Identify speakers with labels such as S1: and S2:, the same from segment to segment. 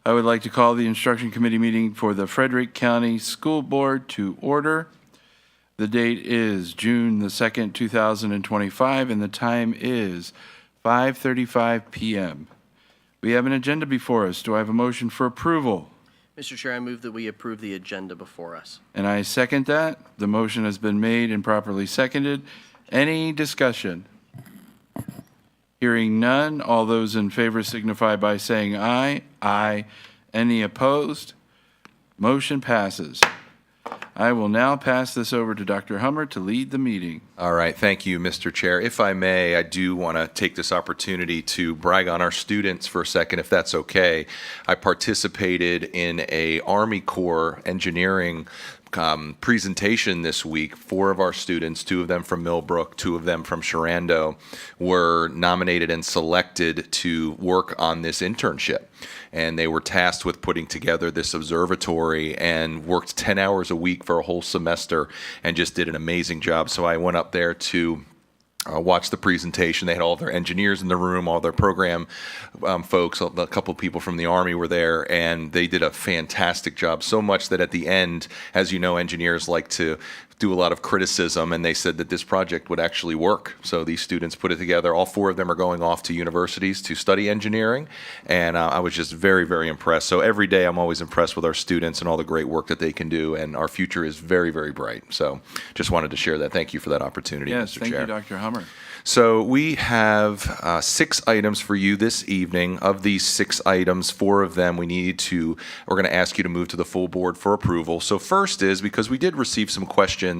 S1: I would like to call the Instruction Committee meeting for the Frederick County School Board to order. The date is June the 2nd, 2025, and the time is 5:35 p.m. We have an agenda before us. Do I have a motion for approval?
S2: Mr. Chair, I move that we approve the agenda before us.
S1: And I second that. The motion has been made and properly seconded. Any discussion? Hearing none, all those in favor signify by saying aye. Aye. Any opposed? Motion passes. I will now pass this over to Dr. Hummer to lead the meeting.
S3: All right, thank you, Mr. Chair. If I may, I do want to take this opportunity to brag on our students for a second, if that's okay. I participated in a Army Corps engineering presentation this week. 4 of our students, 2 of them from Millbrook, 2 of them from Sharando, were nominated and selected to work on this internship. And they were tasked with putting together this observatory and worked 10 hours a week for a whole semester and just did an amazing job. So I went up there to watch the presentation. They had all their engineers in the room, all their program folks, a couple of people from the Army were there, and they did a fantastic job. So much that at the end, as you know, engineers like to do a lot of criticism, and they said that this project would actually work. So these students put it together. All 4 of them are going off to universities to study engineering, and I was just very, very impressed. So every day I'm always impressed with our students and all the great work that they can do, and our future is very, very bright. So just wanted to share that. Thank you for that opportunity,
S1: Yes,
S3: Mr.
S1: thank
S3: Chair.
S1: you, Dr. Hummer.
S3: So we have 6 items for you this evening. Of these 6 items, 4 of them we're going to ask you to move to the full board for approval. So first is, because we did receive some questions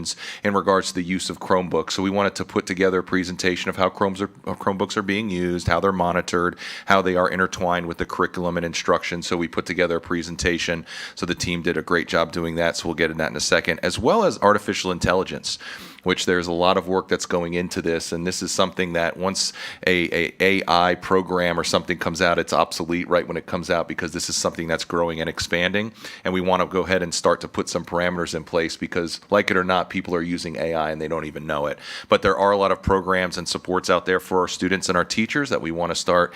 S3: in regards to the use of Chromebooks, so we wanted to put together a presentation of how Chromebooks are being used, how they're monitored, how they are intertwined with the curriculum and instruction. So we put together a presentation. So the team did a great job doing that, so we'll get into that in a second, as well as artificial intelligence, which there's a lot of work that's going into this, and this is something that once a AI program or something comes out, it's obsolete right when it comes out, because this is something that's growing and expanding, and we want to go ahead and start to put some parameters in place, because like it or not, people are using AI and they don't even know it. But there are a lot of programs and supports out there for our students and our teachers that we want to start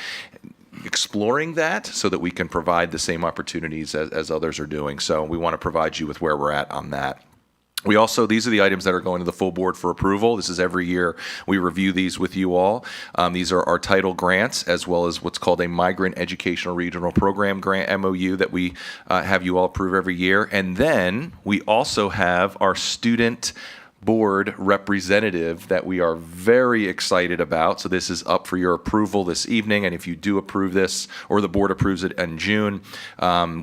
S3: exploring that so that we can provide the same opportunities as others are doing. So we want to provide you with where we're at on that. These are the items that are going to the full board for approval. This is every year we review these with you all. These are our title grants, as well as what's called a Migrant Educational Regional Program Grant, MOU, that we have you all approve every year. And then we also have our student board representative that we are very excited about. So this is up for your approval this evening, and if you do approve this, or the board approves it in June,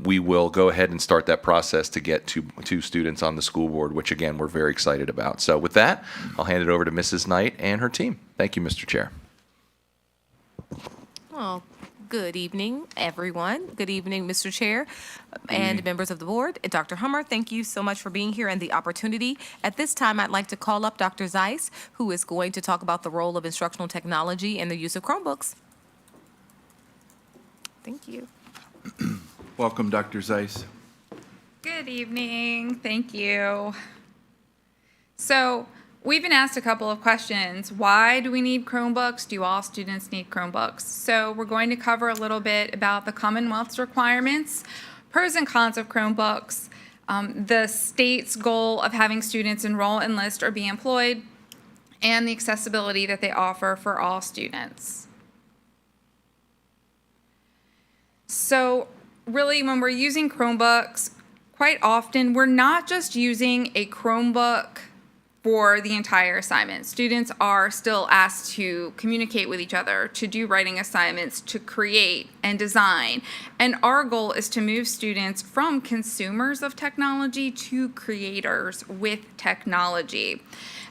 S3: we will go ahead and start that process to get 2 students on the school board, which again we're very excited about. So with that, I'll hand it over to Mrs. Knight and her team. Thank you, Mr. Chair.
S4: Well, good evening, everyone. Good evening, Mr. Chair and members of the board. And Dr. Hummer, thank you so much for being here and the opportunity. At this time, I'd like to call up Dr. Zeiss, who is going to talk about the role of instructional technology and the use of Chromebooks. Thank you.
S1: Welcome, Dr. Zeiss.
S5: Good evening. Thank you. So we've been asked a couple of questions. Why do we need Chromebooks? Do all students need Chromebooks? So we're going to cover a little bit about the Commonwealth's requirements, pros and cons of Chromebooks, the state's goal of having students enroll, enlist, or be employed, and the accessibility that they offer for all students. So really, when we're using Chromebooks, quite often we're not just using a Chromebook for the entire assignment. Students are still asked to communicate with each other, to do writing assignments, to create and design. And our goal is to move students from consumers of technology to creators with technology.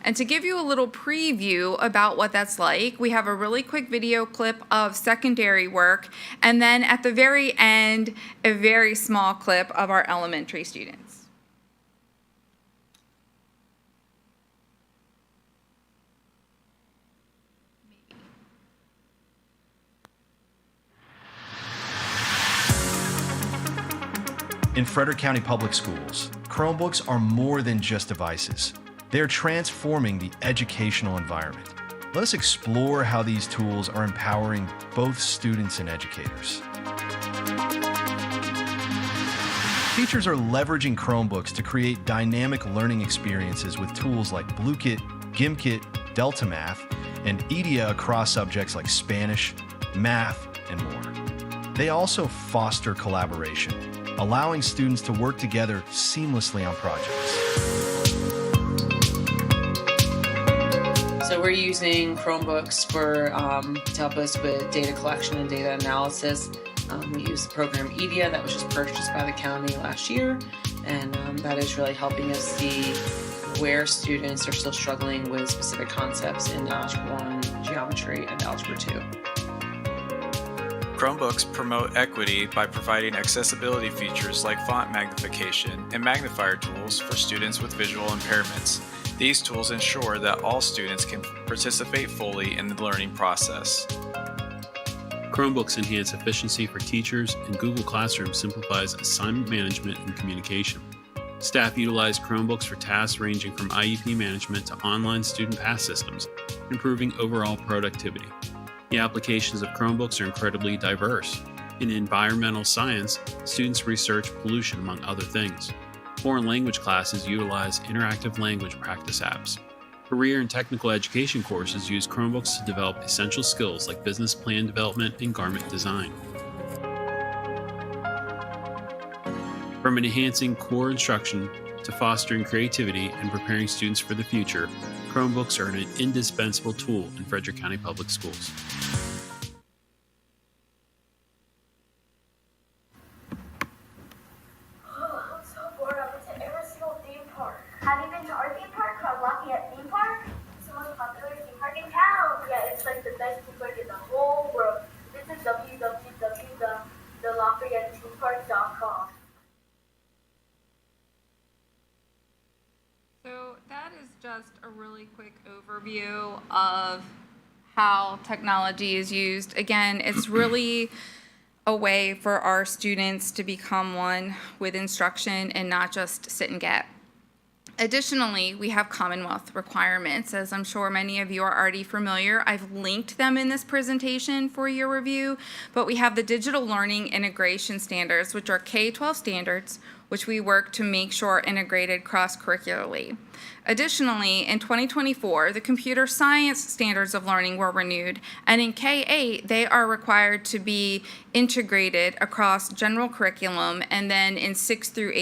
S5: And to give you a little preview about what that's like, we have a really quick video clip of secondary work, and then at the very end, a very small clip of our elementary students.
S6: In Frederick County Public Schools, Chromebooks are more than just devices. They're transforming the educational environment. Let us explore how these tools are empowering both students and educators. Teachers are leveraging Chromebooks to create dynamic learning experiences with tools like BlueKit, GimKit, Delta Math, and EDIA across subjects like Spanish, math, and more. They also foster collaboration, allowing students to work together seamlessly on projects.
S7: So we're using Chromebooks to help us with data collection and data analysis. We use the program EDIA that was just purchased by the county last year, and that is really helping us see where students are still struggling with specific concepts in Algebra 1, Geometry, and Algebra 2.
S8: Chromebooks promote equity by providing accessibility features like font magnification and magnifier tools for students with visual impairments. These tools ensure that all students can participate fully in the learning process.
S9: Chromebooks enhance efficiency for teachers, and Google Classroom simplifies assignment management and communication. Staff utilize Chromebooks for tasks ranging from IEP management to online student pass systems, improving overall productivity. The applications of Chromebooks are incredibly diverse. In environmental science, students research pollution, among other things. Foreign language classes utilize interactive language practice apps. Career and technical education courses use Chromebooks to develop essential skills like business plan development and garment design. From enhancing core instruction to fostering creativity and preparing students for the future, Chromebooks are an indispensable tool in Frederick County Public Schools.
S10: Have you been to our theme park called Lafayette Theme Park? It's the most popular theme park in town. Yeah, it's like the best theme park in the whole world. Visit www.thelafayettethemepark.com.
S5: So that is just a really quick overview of how technology is used. Again, it's really a way for our students to become one with instruction and not just sit and get. Additionally, we have Commonwealth requirements. As I'm sure many of you are already familiar, I've linked them in this presentation for your review, but we have the digital learning integration standards, which are K-12 standards, which we work to make sure are integrated cross-curricularly. Additionally, in 2024, the computer science standards of learning were renewed, and in K-8, they are required to be integrated across general curriculum, and then in 6 through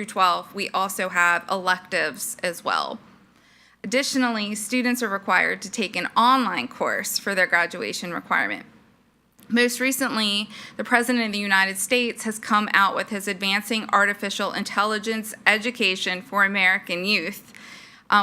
S5: 12, we also have electives as well. Additionally, students are required to take an online course for their graduation requirement. Most recently, the President of the United States has come out with his Advancing Artificial Intelligence Education for American Youth,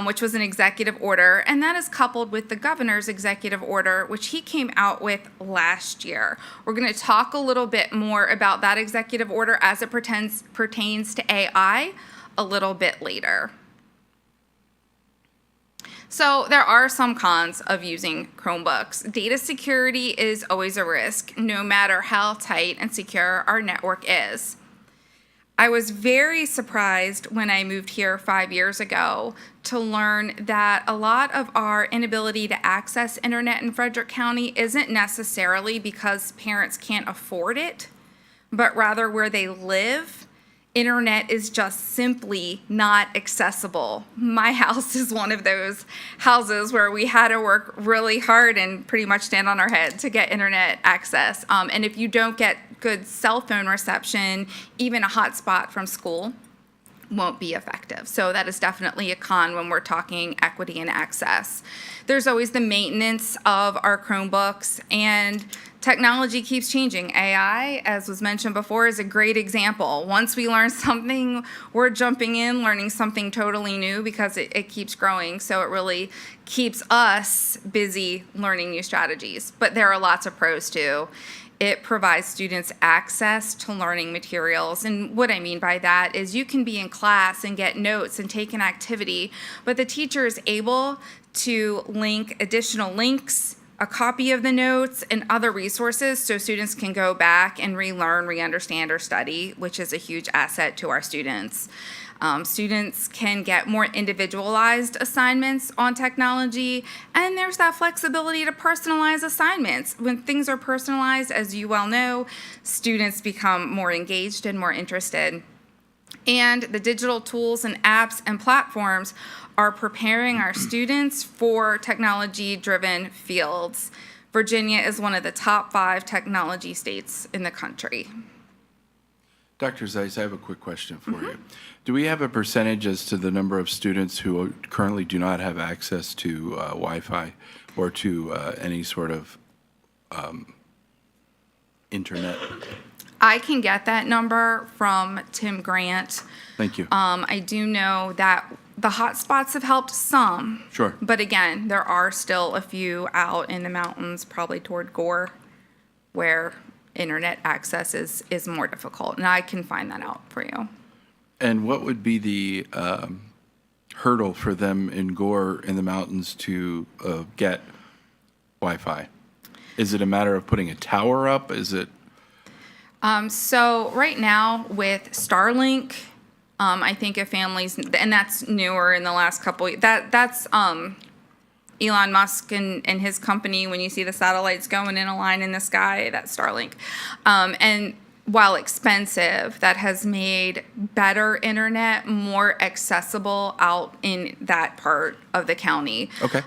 S5: which was an executive order, and that is coupled with the governor's executive order, which he came out with last year. We're going to talk a little bit more about that executive order as it pertains to AI a little bit later. So there are some cons of using Chromebooks. Data security is always a risk, no matter how tight and secure our network is. I was very surprised when I moved here 5 years ago to learn that a lot of our inability to access internet in Frederick County isn't necessarily because parents can't afford it, but rather where they live, internet is just simply not accessible. My house is one of those houses where we had to work really hard and pretty much stand on our head to get internet access. And if you don't get good cell phone reception, even a hotspot from school won't be effective. So that is definitely a con when we're talking equity and access. There's always the maintenance of our Chromebooks, and technology keeps changing. AI, as was mentioned before, is a great example. Once we learn something, we're jumping in, learning something totally new because it keeps growing. So it really keeps us busy learning new strategies. But there are lots of pros too. It provides students access to learning materials. And what I mean by that is you can be in class and get notes and take an activity, but the teacher is able to link additional links, a copy of the notes, and other resources so students can go back and relearn, re-understand, or study, which is a huge asset to our students. Students can get more individualized assignments on technology, and there's that flexibility to personalize assignments. When things are personalized, as you well know, students become more engaged and more interested. And the digital tools and apps and platforms are preparing our students for technology-driven fields. Virginia is one of the top 5 technology states in the country.
S1: Dr. Zeiss, I have a quick question for you. Do we have a percentage as to the number of students who currently do not have access to Wi-Fi or to any sort of internet?
S5: I can get that number from Tim Grant.
S1: Thank you.
S5: I do know that the hotspots have helped some.
S1: Sure.
S5: But again, there are still a few out in the mountains, probably toward Gore, where internet access is more difficult. And I can find that out for you.
S1: And what would be the hurdle for them in Gore in the mountains to get Wi-Fi? Is it a matter of putting a tower up? Is it?
S5: So right now with Starlink, I think if families, and that's newer in the last couple, that's Elon Musk and his company, when you see the satellites going in a line in the sky, that's Starlink. And while expensive, that has made better internet more accessible out in that part of the county.
S1: Okay.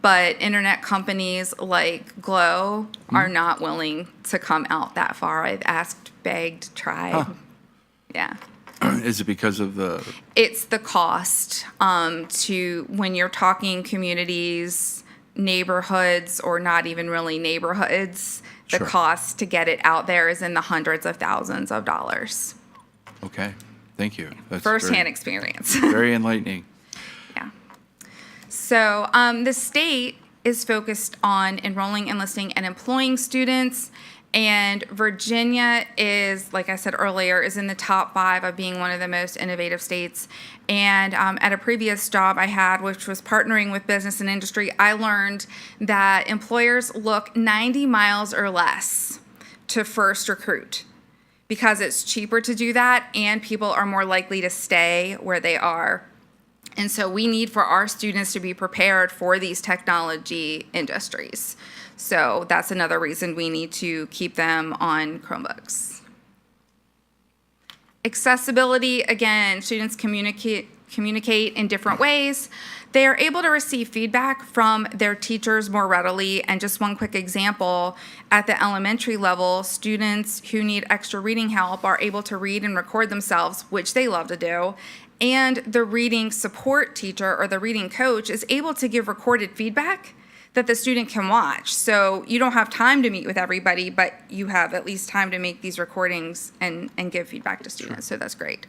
S5: But internet companies like Glow are not willing to come out that far. I've asked, begged, tried.
S1: Huh.
S5: Yeah.
S1: Is it because of the?
S5: It's the cost to, when you're talking communities, neighborhoods, or not even really neighborhoods, the
S1: Sure.
S5: cost to get it out there is in the hundreds of thousands of dollars.
S1: Okay, thank you. That's
S5: Firsthand experience.
S1: very enlightening.
S5: Yeah. So the state is focused on enrolling, enlisting, and employing students. And Virginia is, like I said earlier, is in the top 5 of being one of the most innovative states. And at a previous job I had, which was partnering with business and industry, I learned that employers look 90 miles or less to first recruit because it's cheaper to do that and people are more likely to stay where they are. And so we need for our students to be prepared for these technology industries. So that's another reason we need to keep them on Chromebooks. Accessibility, again, students communicate in different ways. They are able to receive feedback from their teachers more readily. And just one quick example, at the elementary level, students who need extra reading help are able to read and record themselves, which they love to do. And the reading support teacher or the reading coach is able to give recorded feedback that the student can watch. So you don't have time to meet with everybody, but you have at least time to make these recordings and give feedback to students. Sure. So that's great.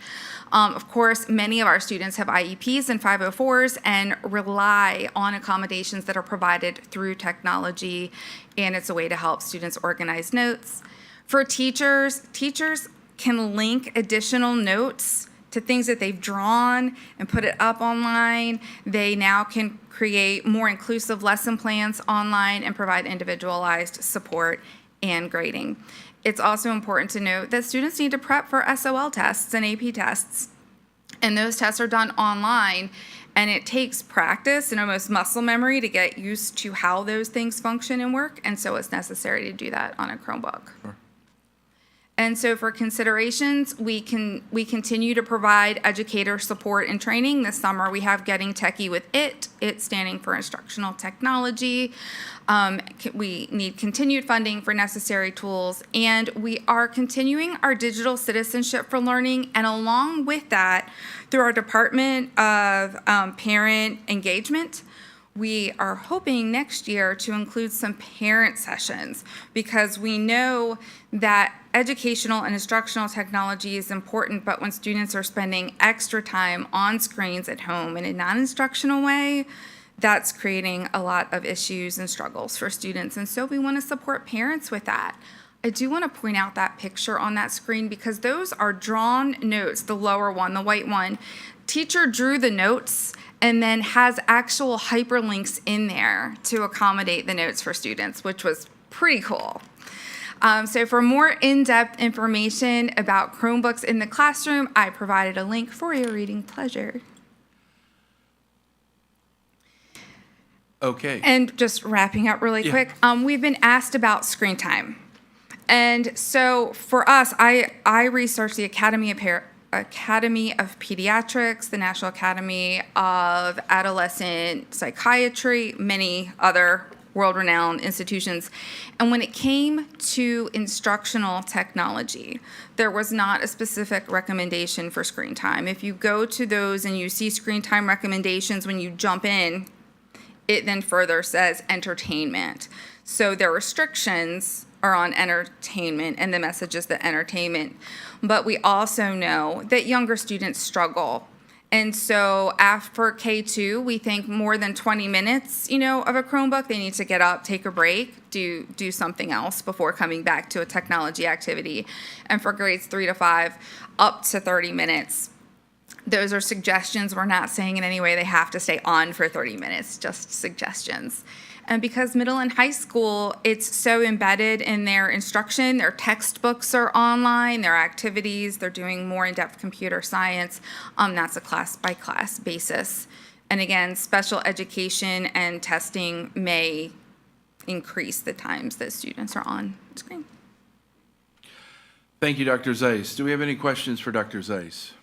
S5: Of course, many of our students have IEPs and 504s and rely on accommodations that are provided through technology, and it's a way to help students organize notes. For teachers, teachers can link additional notes to things that they've drawn and put it up online. They now can create more inclusive lesson plans online and provide individualized support and grading. It's also important to note that students need to prep for SOL tests and AP tests. And those tests are done online, and it takes practice and almost muscle memory to get used to how those things function and work, and so it's necessary to do that on a Chromebook. Sure. And so for considerations, we continue to provide educator support and training. This summer we have Getting Techie with IT standing for Instructional Technology. We need continued funding for necessary tools, and we are continuing our digital citizenship for learning, and along with that, through our Department of Parent Engagement, we are hoping next year to include some parent sessions because we know that educational and instructional technology is important, but when students are spending extra time on screens at home in a non-instructional way, that's creating a lot of issues and struggles for students. And so we want to support parents with that. I do want to point out that picture on that screen because those are drawn notes, the lower one, the white one. Teacher drew the notes and then has actual hyperlinks in there to accommodate the notes for students, which was pretty cool. So for more in-depth information about Chromebooks in the classroom, I provided a link for your reading pleasure.
S1: Okay.
S5: And just wrapping up really quick, we've been asked about screen time. And so for us, I researched the Academy of Academy of Pediatrics, the National Academy of Adolescent Psychiatry, many other world-renowned institutions. And when it came to instructional technology, there was not a specific recommendation for screen time. If you go to those and you see screen time recommendations, when you jump in, it then further says entertainment. So their restrictions are on entertainment, and the message is the entertainment. But we also know that younger students struggle. And so after K2, we think more than 20 minutes, of a Chromebook, they need to get up, take a break, do something else before coming back to a technology activity. And for grades 3 to 5, up to 30 minutes. Those are suggestions. We're not saying in any way they have to stay on for 30 minutes, just suggestions. And because middle and high school, it's so embedded in their instruction, their textbooks are online, their activities, they're doing more in-depth computer science. That's a class-by-class basis. And again, special education and testing may increase the times that students are on screen.
S1: Thank you, Dr. Zeiss. Do we have any questions for Dr. Zeiss?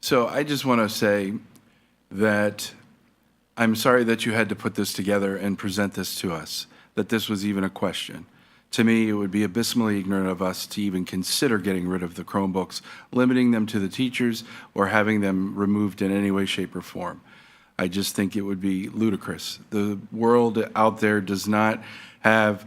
S1: So I just want to say that I'm sorry that you had to put this together and present this to us, that this was even a question. To me, it would be abysmally ignorant of us to even consider getting rid of the Chromebooks, limiting them to the teachers, or having them removed in any way, shape, or form. I just think it would be ludicrous. The world out there does not have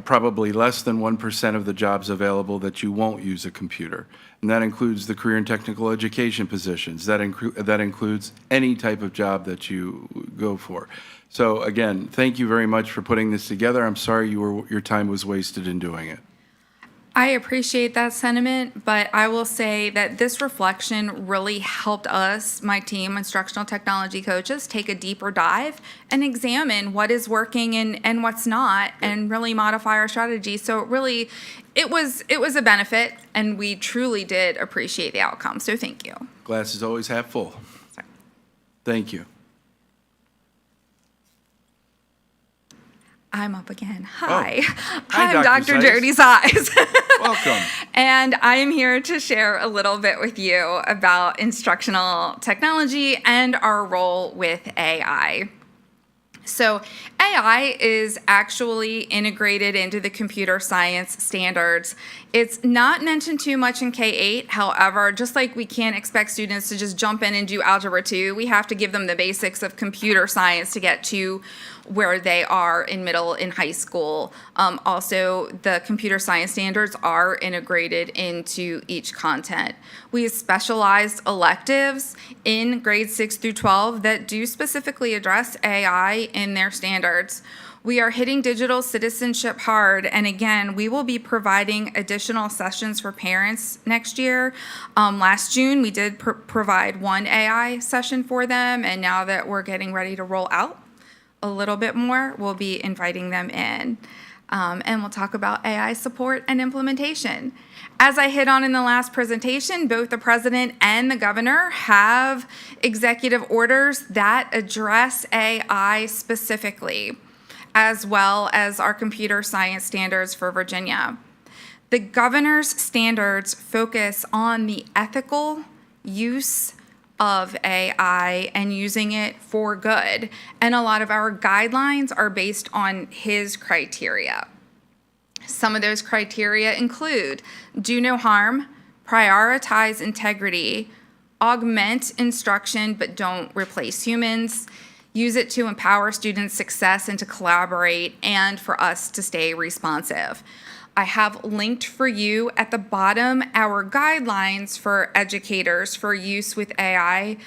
S1: probably less than 1% of the jobs available that you won't use a computer. And that includes the career and technical education positions. That includes any type of job that you go for. So again, thank you very much for putting this together. I'm sorry your time was wasted in doing it.
S5: I appreciate that sentiment, but I will say that this reflection really helped us, my team, instructional technology coaches, take a deeper dive and examine what is working and what's not, and really modify our strategy. So it was a benefit, and we truly did appreciate the outcome. So thank you.
S1: Glass is always half full.
S5: Sorry.
S1: Thank you.
S5: I'm up again. Hi.
S1: Hi,
S5: I'm
S1: Dr.
S5: Dr. Jody Zeiss.
S1: Welcome.
S5: And I am here to share a little bit with you about instructional technology and our role with AI. So AI is actually integrated into the computer science standards. It's not mentioned too much in K-8. However, just like we can't expect students to just jump in and do Algebra 2, we have to give them the basics of computer science to get to where they are in middle and high school. Also, the computer science standards are integrated into each content. We have specialized electives in grades 6 through 12 that do specifically address AI in their standards. We are hitting digital citizenship hard, and again, we will be providing additional sessions for parents next year. Last June, we did provide one AI session for them, and now that we're getting ready to roll out a little bit more, we'll be inviting them in. And we'll talk about AI support and implementation. As I hit on in the last presentation, both the president and the governor have executive orders that address AI specifically, as well as our computer science standards for Virginia. The governor's standards focus on the ethical use of AI and using it for good. And a lot of our guidelines are based on his criteria. Some of those criteria include do no harm, prioritize integrity, augment instruction but don't replace humans, use it to empower students' success and to collaborate, and for us to stay responsive. I have linked for you at the bottom our guidelines for educators for use with AI.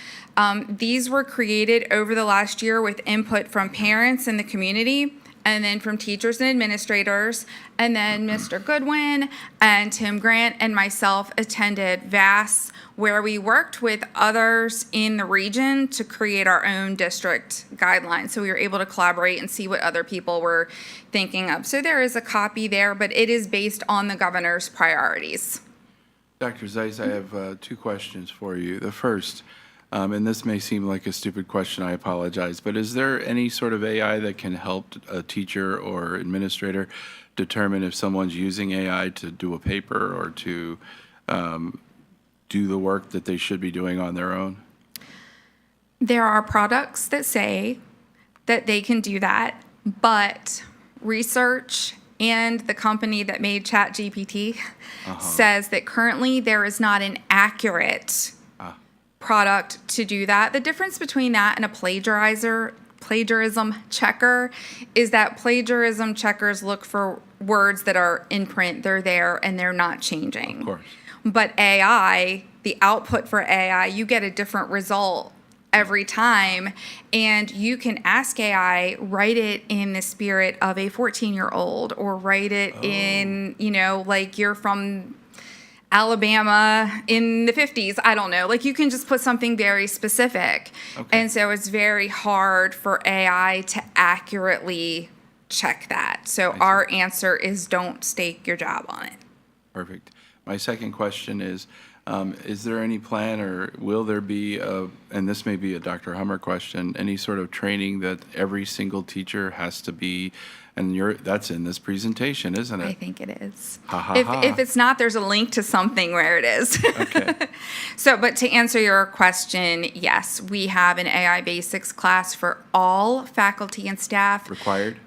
S5: These were created over the last year with input from parents in the community, and then from teachers and administrators, and then Mr. Goodwin and Tim Grant and myself attended VAS, where we worked with others in the region to create our own district guidelines. So we were able to collaborate and see what other people were thinking of. So there is a copy there, but it is based on the governor's priorities.
S1: Dr. Zeiss, I have two questions for you. The first, and this may seem like a stupid question, I apologize, but is there any sort of AI that can help a teacher or administrator determine if someone's using AI to do a paper or to do the work that they should be doing on their own?
S5: There are products that say that they can do that, but research and the company that made ChatGPT says that currently there is not an accurate product to do that. The difference between that and a plagiarism checker is that plagiarism checkers look for words that are in print, they're there, and they're not changing.
S1: Of course.
S5: But AI, the output for AI, you get a different result every time, and you can ask AI, write it in the spirit of a 14-year-old, or write it in, like you're from Alabama in the 50s. I don't know. Like, you can just put something very specific.
S1: Okay.
S5: And so it's very hard for AI to accurately check that. So our answer is don't stake your job on it.
S1: Perfect. My second question is there any plan, or will there be and this may be a Dr. Hummer question, any sort of training that every single teacher has to be, and that's in this presentation, isn't it?
S5: I think it is.
S1: Ha, ha,
S5: If,
S1: ha.
S5: if it's not, there's a link to something where it is.
S1: Okay.
S5: But to answer your question, yes, we have an AI basics class for all faculty and staff.
S1: Required?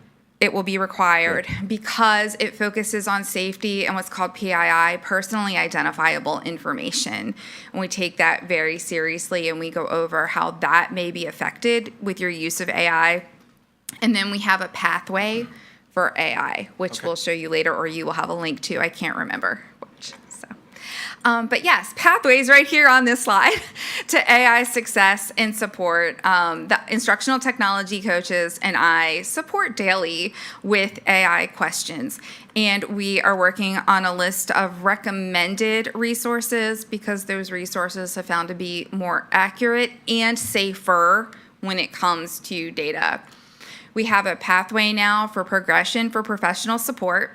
S5: It will be required because it focuses on safety and what's called PII, personally identifiable information. And we take that very seriously, and we go over how that may be affected with your use of AI. And then we have a pathway for AI, which we'll show you later, or you will have a link to. I can't remember which. But yes, pathways right here on this slide to AI success and support. The instructional technology coaches and I support daily with AI questions. And we are working on a list of recommended resources because those resources have found to be more accurate and safer when it comes to data. We have a pathway now for progression for professional support,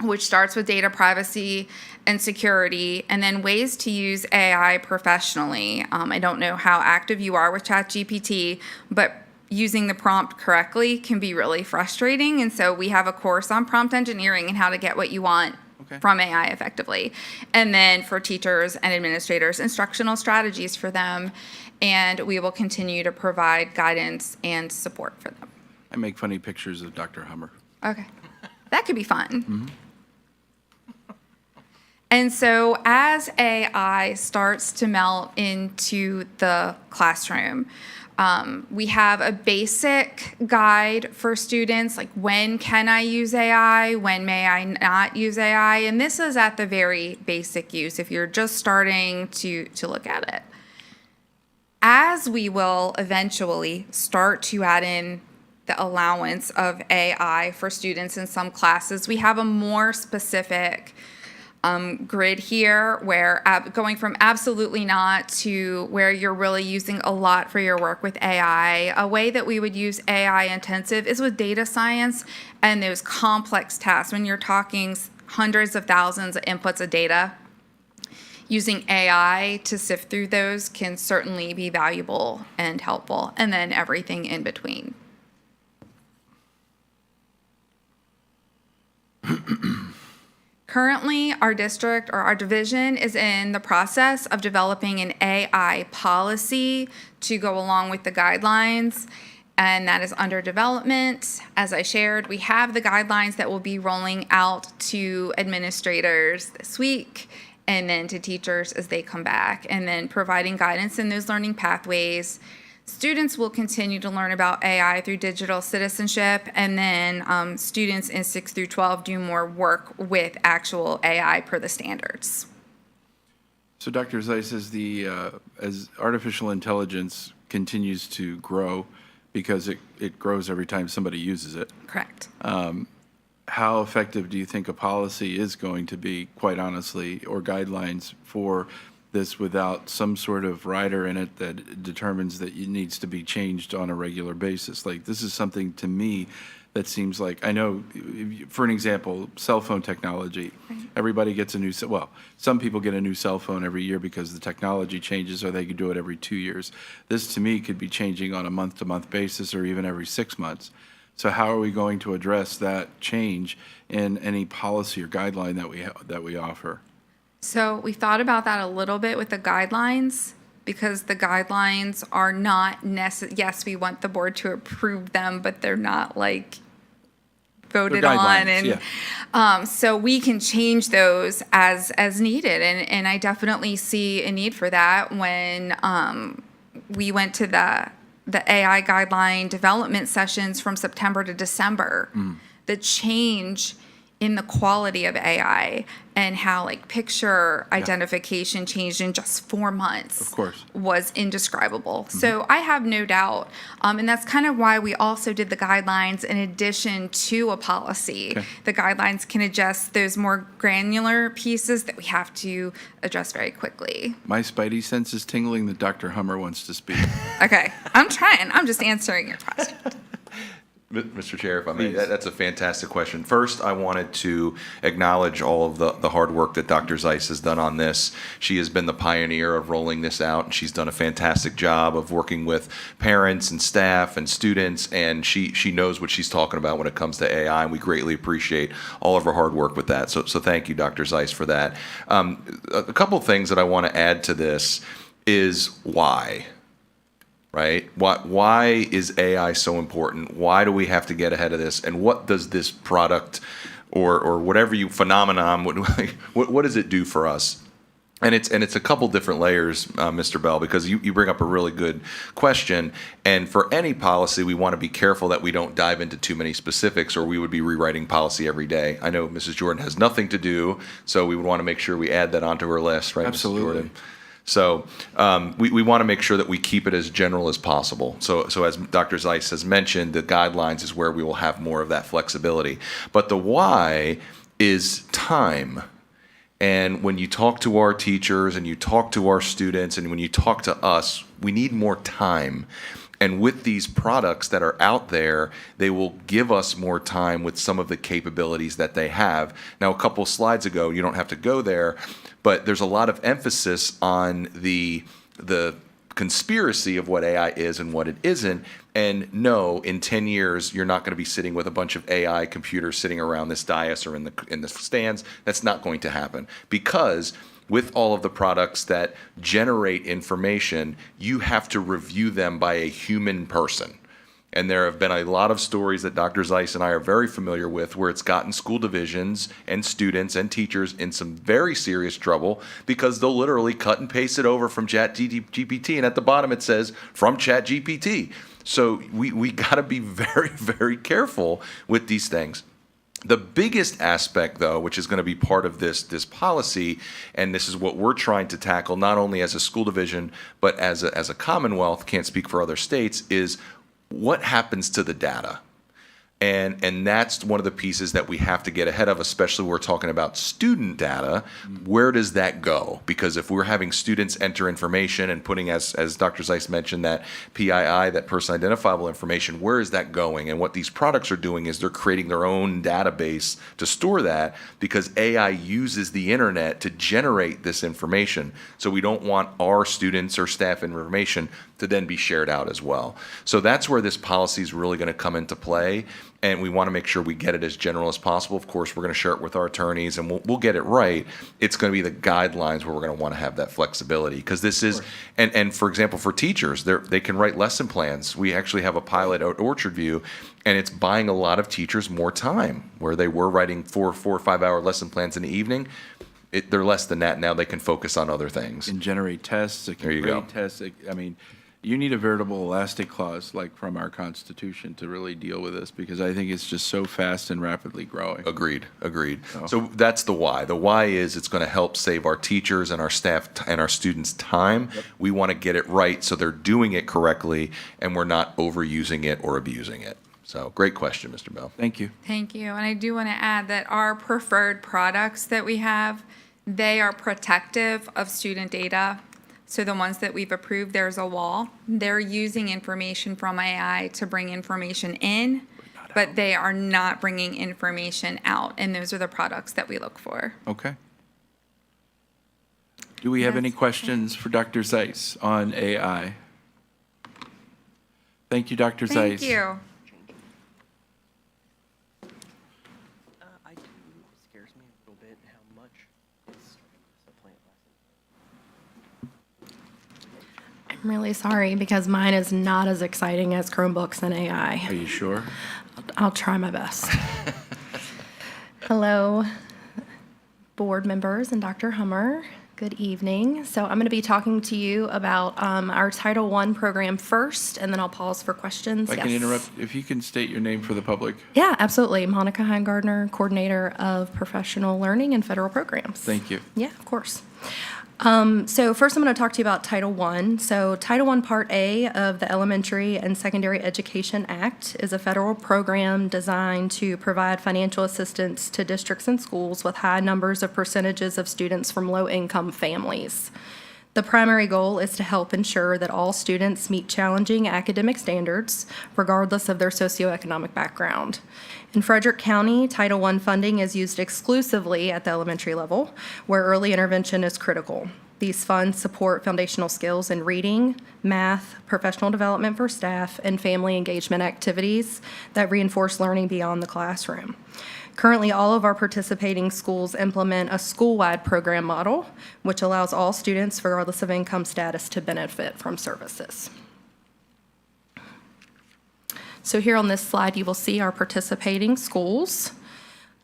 S5: which starts with data privacy and security, and then ways to use AI professionally. I don't know how active you are with ChatGPT, but using the prompt correctly can be really frustrating. And so we have a course on prompt engineering and how to get what you want from AI effectively. And then for teachers and administrators, instructional strategies for them. And we will continue to provide guidance and support for them.
S1: I make funny pictures of Dr. Hummer.
S5: Okay. That could be fun. And so as AI starts to melt into the classroom, we have a basic guide for students, like when can I use AI, when may I not use AI, and this is at the very basic use if you're just starting to look at it. As we will eventually start to add in the allowance of AI for students in some classes, we have a more specific grid here where going from absolutely not to where you're really using a lot for your work with AI. A way that we would use AI intensive is with data science and those complex tasks. When you're talking hundreds of thousands of inputs of data, using AI to sift through those can certainly be valuable and helpful, and then everything in between. Currently, our district or our division is in the process of developing an AI policy to go along with the guidelines, and that is under development. As I shared, we have the guidelines that will be rolling out to administrators this week and then to teachers as they come back, and then providing guidance in those learning pathways. Students will continue to learn about AI through digital citizenship, and then students in 6 through 12 do more work with actual AI per the standards.
S1: So Dr. Zeiss, as artificial intelligence continues to grow, because it grows every time somebody uses it,
S5: Correct.
S1: how effective do you think a policy is going to be, quite honestly, or guidelines for this without some sort of rider in it that determines that it needs to be changed on a regular basis? Like, this is something to me that seems like, I know, for an example, cell phone technology. Everybody gets some people get a new cell phone every year because the technology changes, or they could do it every 2 years. This, to me, could be changing on a month-to-month basis or even every 6 months. So how are we going to address that change in any policy or guideline that we offer?
S5: So we thought about that a little bit with the guidelines, because the guidelines are not yes, we want the board to approve them, but they're not like voted
S1: They're
S5: on.
S1: guidelines,
S5: And so we can change those as needed. And I definitely see a need for that when we went to the AI guideline development sessions from September to December. The change in the quality of AI and how like picture identification changed in just 4 months.
S1: Of course.
S5: Was indescribable. So I have no doubt. And that's kind of why we also did the guidelines in addition to a policy.
S1: Okay.
S5: The guidelines can adjust those more granular pieces that we have to address very quickly.
S1: My spidey sense is tingling that Dr. Hummer wants to speak.
S5: Okay, I'm trying. I'm just answering your question.
S3: Mr. Chair, if I may,
S1: Please.
S3: that's a fantastic question. First, I wanted to acknowledge all of the hard work that Dr. Zeiss has done on this. She has been the pioneer of rolling this out, and she's done a fantastic job of working with parents and staff and students, and she knows what she's talking about when it comes to AI, and we greatly appreciate all of her hard work with that. So thank you, Dr. Zeiss, for that. A couple of things that I want to add to this is why. Right? Why is AI so important? Why do we have to get ahead of this? And what does this product or whatever phenomenon, what does it do for us? And it's a couple different layers, Mr. Bell, because you bring up a really good question. And for any policy, we want to be careful that we don't dive into too many specifics, or we would be rewriting policy every day. I know Mrs. Jordan has nothing to do, so we would want to make sure we add that onto her list, right,
S1: Absolutely.
S3: Mrs. Jordan? So we want to make sure that we keep it as general as possible. So as Dr. Zeiss has mentioned, the guidelines is where we will have more of that flexibility. But the why is time. And when you talk to our teachers and you talk to our students and when you talk to us, we need more time. And with these products that are out there, they will give us more time with some of the capabilities that they have. Now, a couple slides ago, you don't have to go there, but there's a lot of emphasis on the conspiracy of what AI is and what it isn't. And no, in 10 years, you're not going to be sitting with a bunch of AI computers sitting around this dais or in the stands. That's not going to happen, because with all of the products that generate information, you have to review them by a human person. And there have been a lot of stories that Dr. Zeiss and I are very familiar with where it's gotten school divisions and students and teachers in some very serious trouble because they'll literally cut and paste it over from ChatGPT, and at the bottom it says, from ChatGPT. So we got to be very, very careful with these things. The biggest aspect, though, which is going to be part of this policy, and this is what we're trying to tackle, not only as a school division, but as a Commonwealth, can't speak for other states, is what happens to the data? And that's one of the pieces that we have to get ahead of, especially when we're talking about student data. Where does that go? Because if we're having students enter information and putting, as Dr. Zeiss mentioned, that PII, that person identifiable information, where is that going? And what these products are doing is they're creating their own database to store that, because AI uses the internet to generate this information. So we don't want our students or staff information to then be shared out as well. So that's where this policy is really going to come into play. And we want to make sure we get it as general as possible. Of course, we're going to share it with our attorneys, and we'll get it right. It's going to be the guidelines where we're going to want to have that flexibility, because this is, and for example, for teachers, they can write lesson plans. We actually have a pilot at Orchard View, and it's buying a lot of teachers more time, where they were writing 4 or 5 hour lesson plans in the evening. They're less than that now. They can focus on other things.
S1: And generate tests. It can
S3: There you
S1: grade
S3: go.
S1: tests. I mean, you need a veritable elastic clause, like from our Constitution, to really deal with this, because I think it's just so fast and rapidly growing.
S3: Agreed. So that's the why. The why is it's going to help save our teachers and our staff and our students time. We want to get it right so they're doing it correctly and we're not overusing it or abusing it. So great question, Mr. Bell.
S1: Thank you.
S5: Thank you. And I do want to add that our preferred products that we have, they are protective of student data. So the ones that we've approved, there's a wall. They're using information from AI to bring information in, but they are not bringing information out. And those are the products that we look for.
S1: Okay. Do we have any questions for Dr. Zeiss on AI? Thank you, Dr. Zeiss.
S5: Thank you.
S2: I do, it scares me a little bit how much it's starting to
S11: I'm really sorry because mine is not as exciting as Chromebooks and AI.
S1: Are you sure?
S11: I'll try my best. Hello, board members and Dr. Hummer. Good evening. So I'm going to be talking to you about our Title I program first, and then I'll pause for questions.
S1: If I can interrupt, if you can state your name for the public.
S11: Yeah, absolutely. Monica Heingardner, Coordinator of Professional Learning and Federal Programs.
S1: Thank you.
S11: Yeah, of course. So first I'm going to talk to you about Title I. So Title I Part A of the Elementary and Secondary Education Act is a federal program designed to provide financial assistance to districts and schools with high numbers of percentages of students from low-income families. The primary goal is to help ensure that all students meet challenging academic standards, regardless of their socioeconomic background. In Frederick County, Title I funding is used exclusively at the elementary level, where early intervention is critical. These funds support foundational skills in reading, math, professional development for staff, and family engagement activities that reinforce learning beyond the classroom. Currently, all of our participating schools implement a school-wide program model, which allows all students, regardless of income status, to benefit from services. So here on this slide, you will see our participating schools.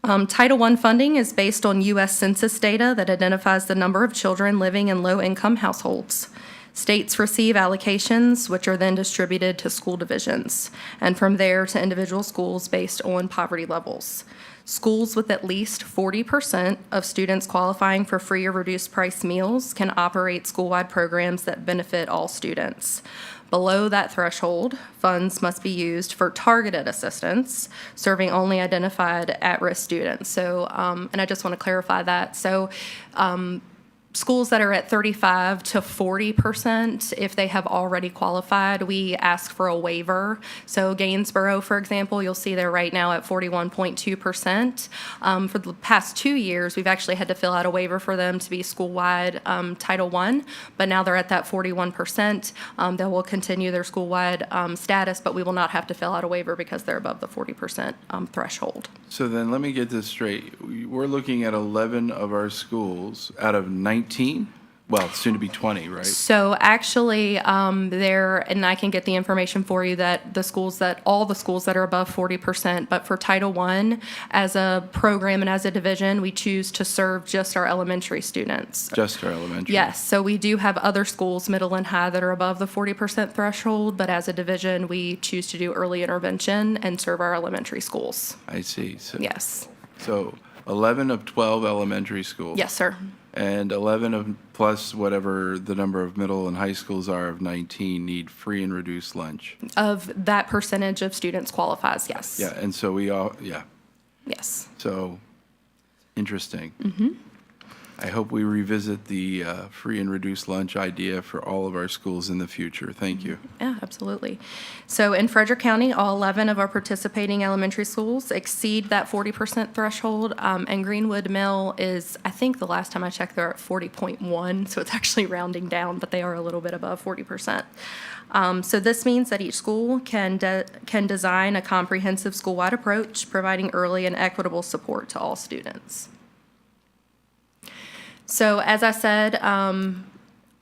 S11: Title I funding is based on U.S. Census data that identifies the number of children living in low-income households. States receive allocations, which are then distributed to school divisions, and from there to individual schools based on poverty levels. Schools with at least 40% of students qualifying for free or reduced price meals can operate school-wide programs that benefit all students. Below that threshold, funds must be used for targeted assistance, serving only identified at-risk students. So, and I just want to clarify that. So, schools that are at 35 to 40%, if they have already qualified, we ask for a waiver. So Gainsborough, for example, you'll see they're right now at 41.2%. For the past 2 years, we've actually had to fill out a waiver for them to be school-wide Title I, but now they're at that 41%. They will continue their school-wide status, but we will not have to fill out a waiver because they're above the 40% threshold.
S1: So then let me get this straight. We're looking at 11 of our schools out of 19? Well, soon to be 20, right?
S11: So actually, there, and I can get the information for you that all the schools that are above 40%, but for Title I, as a program and as a division, we choose to serve just our elementary students.
S1: Just our elementary?
S11: Yes, so we do have other schools, middle and high, that are above the 40% threshold, but as a division, we choose to do early intervention and serve our elementary schools.
S1: I see. So,
S11: Yes.
S1: So 11 of 12 elementary schools?
S11: Yes, sir.
S1: And 11 of plus whatever the number of middle and high schools are of 19 need free and reduced lunch.
S11: Of that percentage of students qualifies, yes.
S1: Yeah, and so we all, yeah.
S11: Yes.
S1: So, interesting. Mm-hmm. I hope we revisit the free and reduced lunch idea for all of our schools in the future. Thank you.
S11: Yeah, absolutely. So in Frederick County, all 11 of our participating elementary schools exceed that 40% threshold, and Greenwood Mill is, I think the last time I checked, they're at 40.1, so it's actually rounding down, but they are a little bit above 40%. So this means that each school can design a comprehensive school-wide approach, providing early and equitable support to all students. So as I said,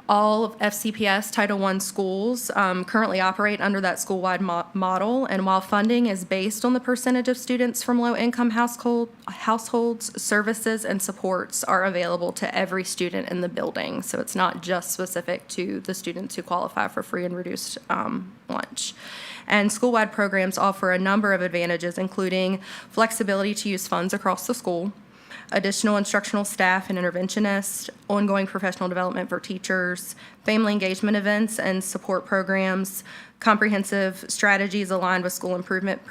S11: all of FCPS Title I schools currently operate under that school-wide model, and while funding is based on the percentage of students from low-income households, services and supports are available to every student in the building. So it's not just specific to the students who qualify for free and reduced lunch. And school-wide programs offer a number of advantages, including flexibility to use funds across the school, additional instructional staff and interventionists, ongoing professional development for teachers, family engagement events and support programs, comprehensive strategies aligned with school improvement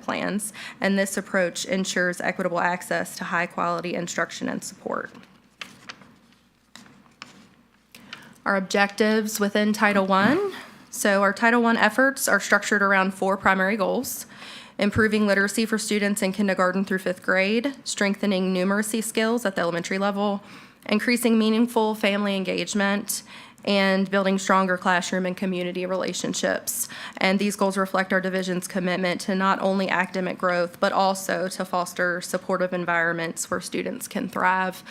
S11: plans, and this approach ensures equitable access to high-quality instruction and support. Our objectives within Title I. So our Title I efforts are structured around 4 primary goals: improving literacy for students in kindergarten through 5th grade, strengthening numeracy skills at the elementary level, increasing meaningful family engagement, and building stronger classroom and community relationships. And these goals reflect our division's commitment to not only academic growth, but also to foster supportive environments where students can thrive.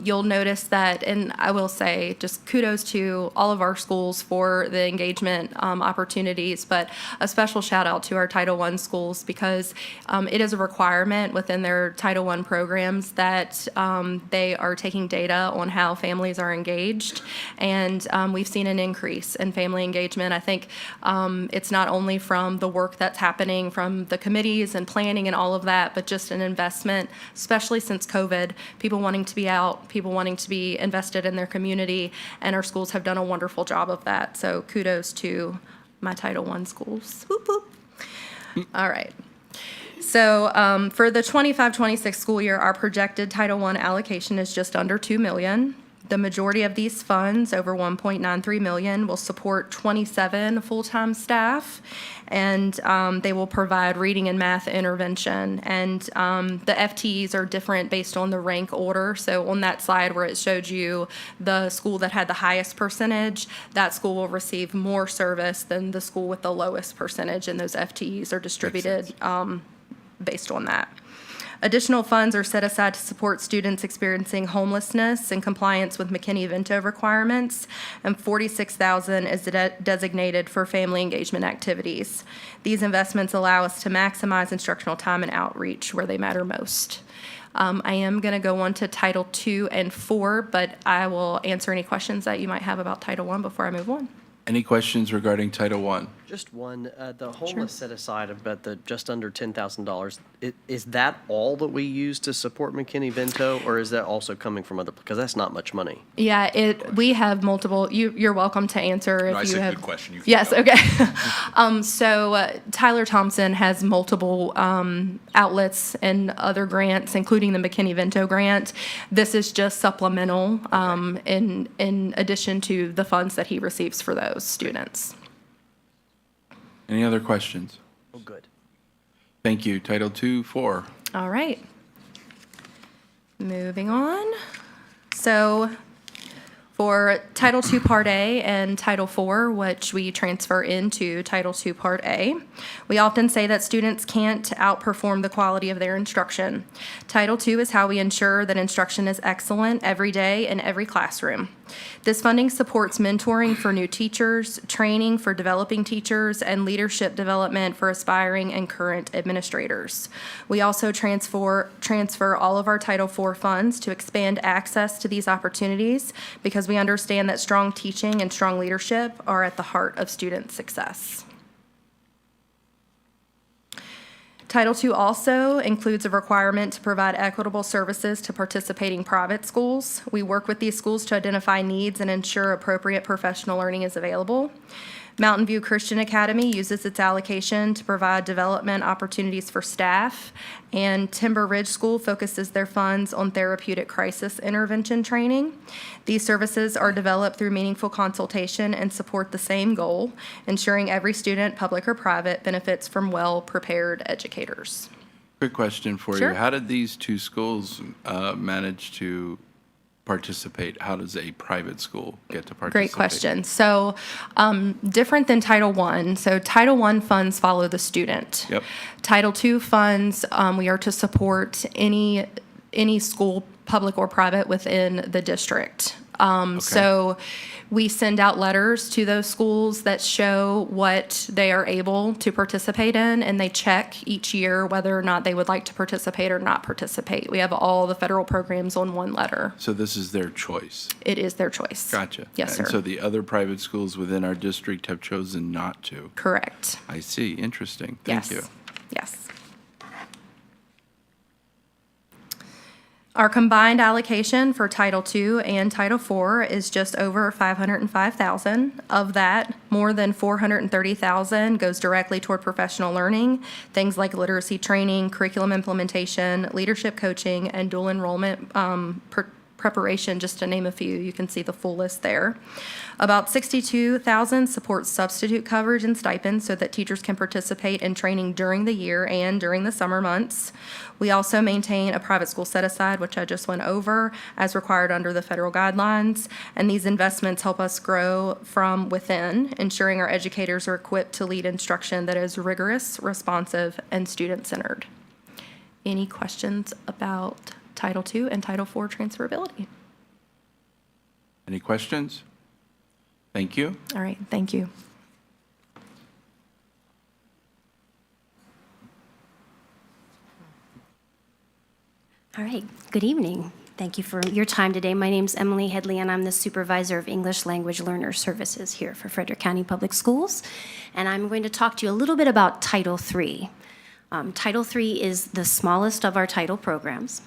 S11: You'll notice that, and I will say, just kudos to all of our schools for the engagement opportunities, but a special shout out to our Title I schools because it is a requirement within their Title I programs that they are taking data on how families are engaged. And we've seen an increase in family engagement. I think it's not only from the work that's happening from the committees and planning and all of that, but just an investment, especially since COVID, people wanting to be out, people wanting to be invested in their community, and our schools have done a wonderful job of that. So kudos to my Title I schools. Whoop, whoop. All right. So for the 25-26 school year, our projected Title I allocation is just under $2 million. The majority of these funds, over $1.93 million, will support 27 full-time staff, and they will provide reading and math intervention. And the FTEs are different based on the rank order. So on that slide where it showed you the school that had the highest percentage, that school will receive more service than the school with the lowest percentage, and those FTEs are distributed based on that. Additional funds are set aside to support students experiencing homelessness in compliance with McKinney-Vento requirements, and $46,000 is designated for family engagement activities. These investments allow us to maximize instructional time and outreach where they matter most. I am going to go on to Title II and IV, but I will answer any questions that you might have about Title I before I move on.
S1: Any questions regarding Title I?
S2: Just one, the homeless set aside about the just under $10,000, is that all that we use to support McKinney-Vento, or is that also coming from other, because that's not much money?
S11: Yeah, we have multiple, you're welcome to answer if
S3: No, I
S11: you
S3: said
S11: have.
S3: good question. You can
S11: Yes,
S3: go.
S11: okay. So Tyler Thompson has multiple outlets and other grants, including the McKinney-Vento grant. This is just supplemental in addition to the funds that he receives for those students.
S1: Any other questions?
S2: Oh, good.
S1: Thank you. Title II, IV.
S11: All right. Moving on. So for Title II Part A and Title IV, which we transfer into Title II Part A, we often say that students can't outperform the quality of their instruction. Title II is how we ensure that instruction is excellent every day in every classroom. This funding supports mentoring for new teachers, training for developing teachers, and leadership development for aspiring and current administrators. We also transfer all of our Title IV funds to expand access to these opportunities because we understand that strong teaching and strong leadership are at the heart of student success. Title II also includes a requirement to provide equitable services to participating private schools. We work with these schools to identify needs and ensure appropriate professional learning is available. Mountain View Christian Academy uses its allocation to provide development opportunities for staff, and Timber Ridge School focuses their funds on therapeutic crisis intervention training. These services are developed through meaningful consultation and support the same goal, ensuring every student, public or private, benefits from well-prepared educators.
S1: Quick question for
S11: Sure.
S1: you. How did these two schools manage to participate? How does a private school get to participate?
S11: Great question. So different than Title I. So Title I funds follow the student.
S1: Yep.
S11: Title II funds, we are to support any school, public or private, within the district. So we send out letters to those schools that show what they are able to participate in, and they check each year whether or not they would like to participate or not participate. We have all the federal programs on one letter.
S1: So this is their choice.
S11: It is their choice.
S1: Gotcha.
S11: Yes,
S1: And
S11: sir.
S1: so the other private schools within our district have chosen not to.
S11: Correct.
S1: I see. Interesting. Thank you.
S11: Yes. Our combined allocation for Title II and Title IV is just over $505,000. Of that, more than $430,000 goes directly toward professional learning, things like literacy training, curriculum implementation, leadership coaching, and dual enrollment preparation, just to name a few. You can see the full list there. About 62,000 supports substitute coverage and stipends so that teachers can participate in training during the year and during the summer months. We also maintain a private school set-aside, which I just went over, as required under the federal guidelines. And these investments help us grow from within, ensuring our educators are equipped to lead instruction that is rigorous, responsive, and student-centered. Any questions about Title II and Title IV transferability?
S1: Any questions? Thank you.
S11: All right, thank you.
S12: All right, good evening. Thank you for your time today. My name's Emily Headley, and I'm the Supervisor of English Language Learner Services here for Frederick County Public Schools. And I'm going to talk to you a little bit about Title III. Title III is the smallest of our title programs.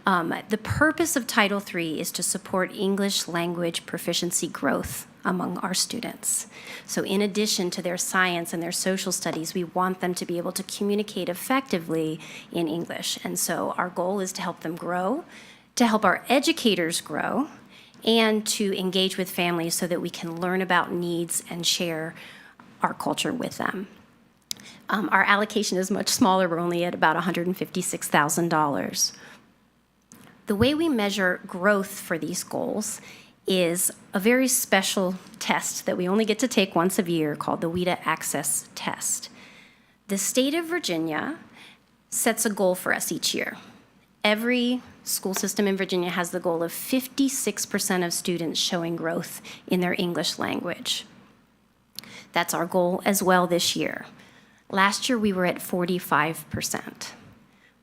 S12: The purpose of Title III is to support English language proficiency growth among our students. So in addition to their science and their social studies, we want them to be able to communicate effectively in English. And so our goal is to help them grow, to help our educators grow, and to engage with families so that we can learn about needs and share our culture with them. Our allocation is much smaller. We're only at about $156,000. The way we measure growth for these goals is a very special test that we only get to take once a year called the WIDA Access Test. The state of Virginia sets a goal for us each year. Every school system in Virginia has the goal of 56% of students showing growth in their English language. That's our goal as well this year. Last year we were at 45%.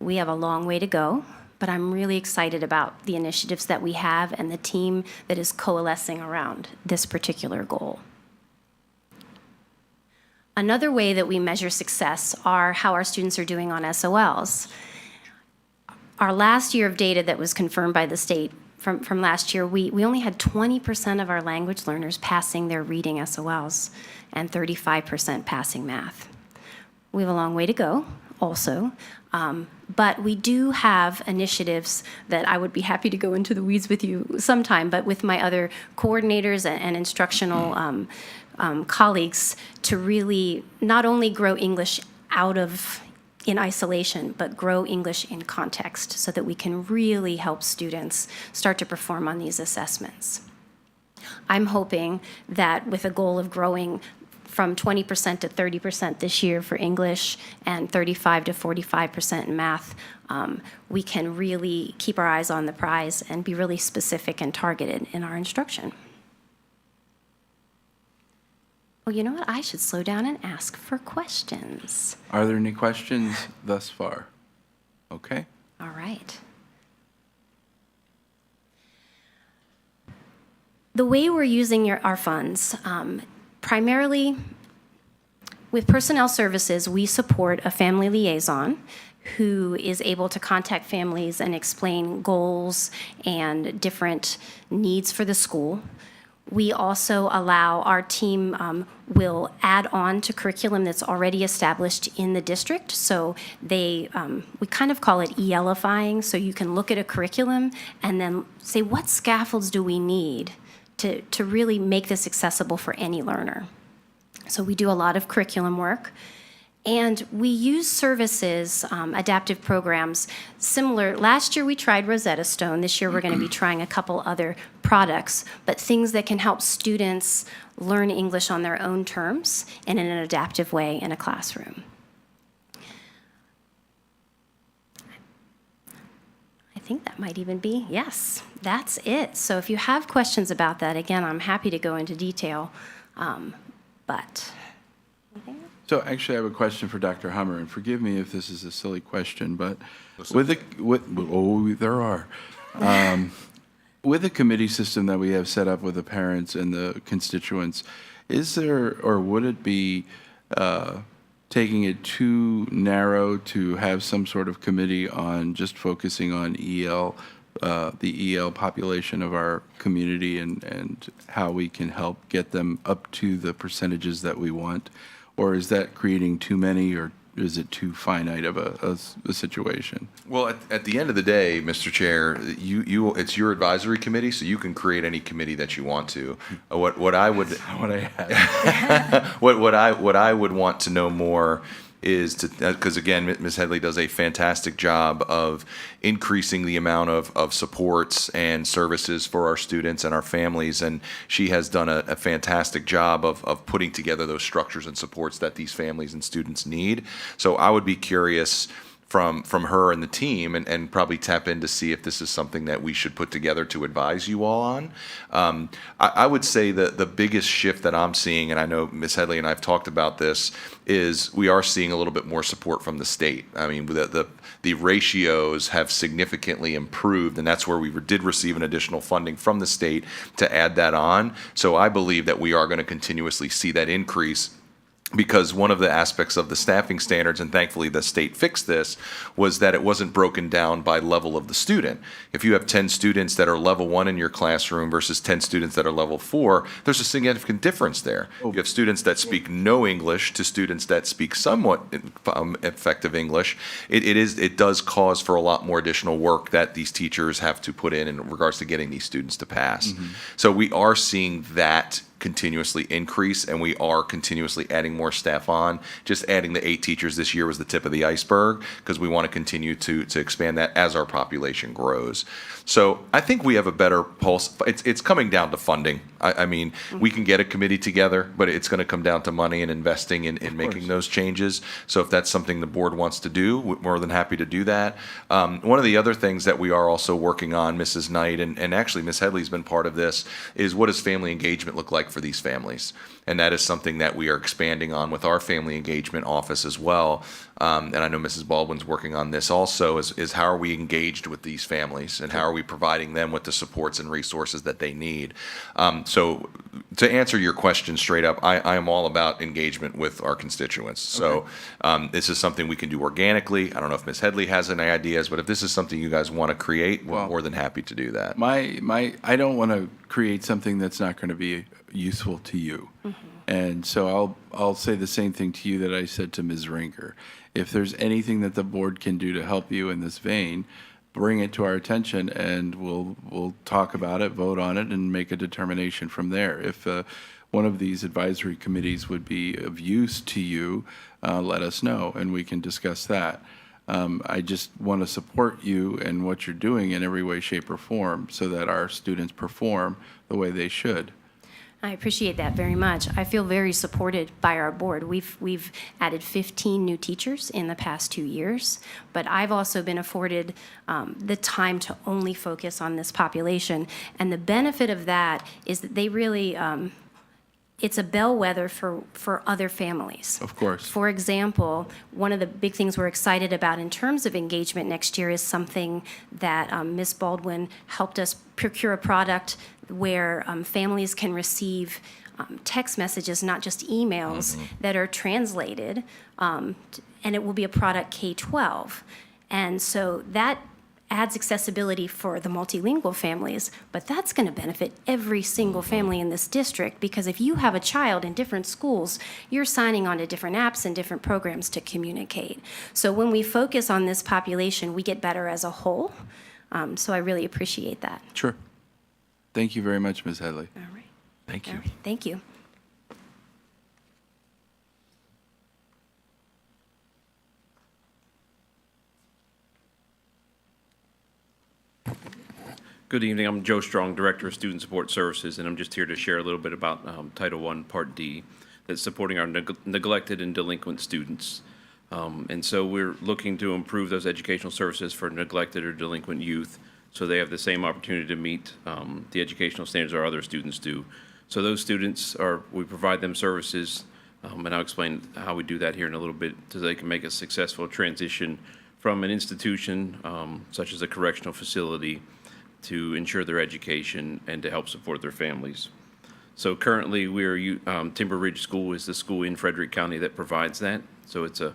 S12: We have a long way to go, but I'm really excited about the initiatives that we have and the team that is coalescing around this particular goal. Another way that we measure success are how our students are doing on SOLs. Our last year of data that was confirmed by the state from last year, we only had 20% of our language learners passing their reading SOLs and 35% passing math. We have a long way to go also, but we do have initiatives that I would be happy to go into the weeds with you sometime, but with my other coordinators and instructional colleagues to really not only grow English in isolation, but grow English in context so that we can really help students start to perform on these assessments. I'm hoping that with a goal of growing from 20% to 30% this year for English and 35 to 45% in math, we can really keep our eyes on the prize and be really specific and targeted in our instruction. Well, you know what? I should slow down and ask for questions.
S1: Are there any questions thus far? Okay.
S12: All right. The way we're using our funds, primarily with personnel services, we support a family liaison who is able to contact families and explain goals and different needs for the school. We also allow our team will add on to curriculum that's already established in the district. So we kind of call it ELifying. So you can look at a curriculum and then say, what scaffolds do we need to really make this accessible for any learner? So we do a lot of curriculum work. And we use services, adaptive programs, similar. Last year we tried Rosetta Stone. This year we're going to be trying a couple other products, but things that can help students learn English on their own terms and in an adaptive way in a classroom. I think that might even be, yes, that's it. So if you have questions about that, again, I'm happy to go into detail, but anything else?
S1: So actually, I have a question for Dr. Hummer, and forgive me if this is a silly question, but there are. With the committee system that we have set up with the parents and the constituents, is there, or would it be taking it too narrow to have some sort of committee on just focusing on EL, the EL population of our community and how we can help get them up to the percentages that we want? Or is that creating too many or is it too finite of a situation?
S3: Well, at the end of the day, Mr. Chair, it's your advisory committee, so you can create any committee that you want to. What I would
S1: What I had.
S3: what I would want to know more is because again, Ms. Headley does a fantastic job of increasing the amount of supports and services for our students and our families, and she has done a fantastic job of putting together those structures and supports that these families and students need. So I would be curious from her and the team, and probably tap in to see if this is something that we should put together to advise you all on. I would say that the biggest shift that I'm seeing, and I know Ms. Headley and I have talked about this, is we are seeing a little bit more support from the state. I mean, the ratios have significantly improved, and that's where we did receive an additional funding from the state to add that on. So I believe that we are going to continuously see that increase, because one of the aspects of the staffing standards, and thankfully the state fixed this, was that it wasn't broken down by level of the student. If you have 10 students that are level 1 in your classroom versus 10 students that are level 4, there's a significant difference there. You have students that speak no English to students that speak somewhat effective English. It does cause for a lot more additional work that these teachers have to put in regards to getting these students to pass. So we are seeing that continuously increase, and we are continuously adding more staff on. Just adding the 8 teachers this year was the tip of the iceberg, because we want to continue to expand that as our population grows. So I think we have a better pulse. It's coming down to funding. I mean, we can get a committee together, but it's going to come down to money and investing in making those changes. So if that's something the board wants to do, we're more than happy to do that. One of the other things that we are also working on, Mrs. Knight, and actually Ms. Headley's been part of this, is what does family engagement look like for these families? And that is something that we are expanding on with our family engagement office as well. And I know Mrs. Baldwin's working on this also, is how are we engaged with these families, and how are we providing them with the supports and resources that they need? So to answer your question straight up, I am all about engagement with our constituents. So this is something we can do organically. I don't know if Ms. Headley has any ideas, but if this is something you guys want to create, we're more than happy to do that.
S1: I don't want to create something that's not going to be useful to you. And so I'll say the same thing to you that I said to Ms. Rinker. If there's anything that the board can do to help you in this vein, bring it to our attention, and we'll talk about it, vote on it, and make a determination from there. If one of these advisory committees would be of use to you, let us know, and we can discuss that. I just want to support you and what you're doing in every way, shape, or form, so that our students perform the way they should.
S12: I appreciate that very much. I feel very supported by our board. We've added 15 new teachers in the past 2 years, but I've also been afforded the time to only focus on this population. And the benefit of that is that they really, it's a bellwether for other families.
S1: Of course.
S12: For example, one of the big things we're excited about in terms of engagement next year is something that Ms. Baldwin helped us procure a product where families can receive text messages, not just emails, that are translated, and it will be a product K-12. And so that adds accessibility for the multilingual families, but that's going to benefit every single family in this district, because if you have a child in different schools, you're signing on to different apps and different programs to communicate. So when we focus on this population, we get better as a whole. So I really appreciate that.
S1: Sure. Thank you very much, Ms. Headley.
S12: All right.
S3: Thank you.
S12: All right. Thank you.
S13: Good evening. I'm Joe Strong, Director of Student Support Services, and I'm just here to share a little bit about Title I, Part D, that's supporting our neglected and delinquent students. And so we're looking to improve those educational services for neglected or delinquent youth, so they have the same opportunity to meet the educational standards our other students do. So those students we provide them services, and I'll explain how we do that here in a little bit, so they can make a successful transition from an institution, such as a correctional facility, to ensure their education and to help support their families. So currently, Timber Ridge School is the school in Frederick County that provides that. So it's a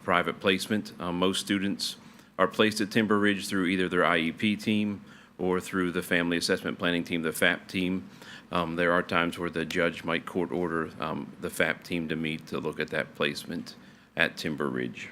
S13: private placement. Most students are placed at Timber Ridge through either their IEP team or through the Family Assessment Planning team, the FAP team. There are times where the judge might court order the FAP team to meet to look at that placement. at Timber Ridge.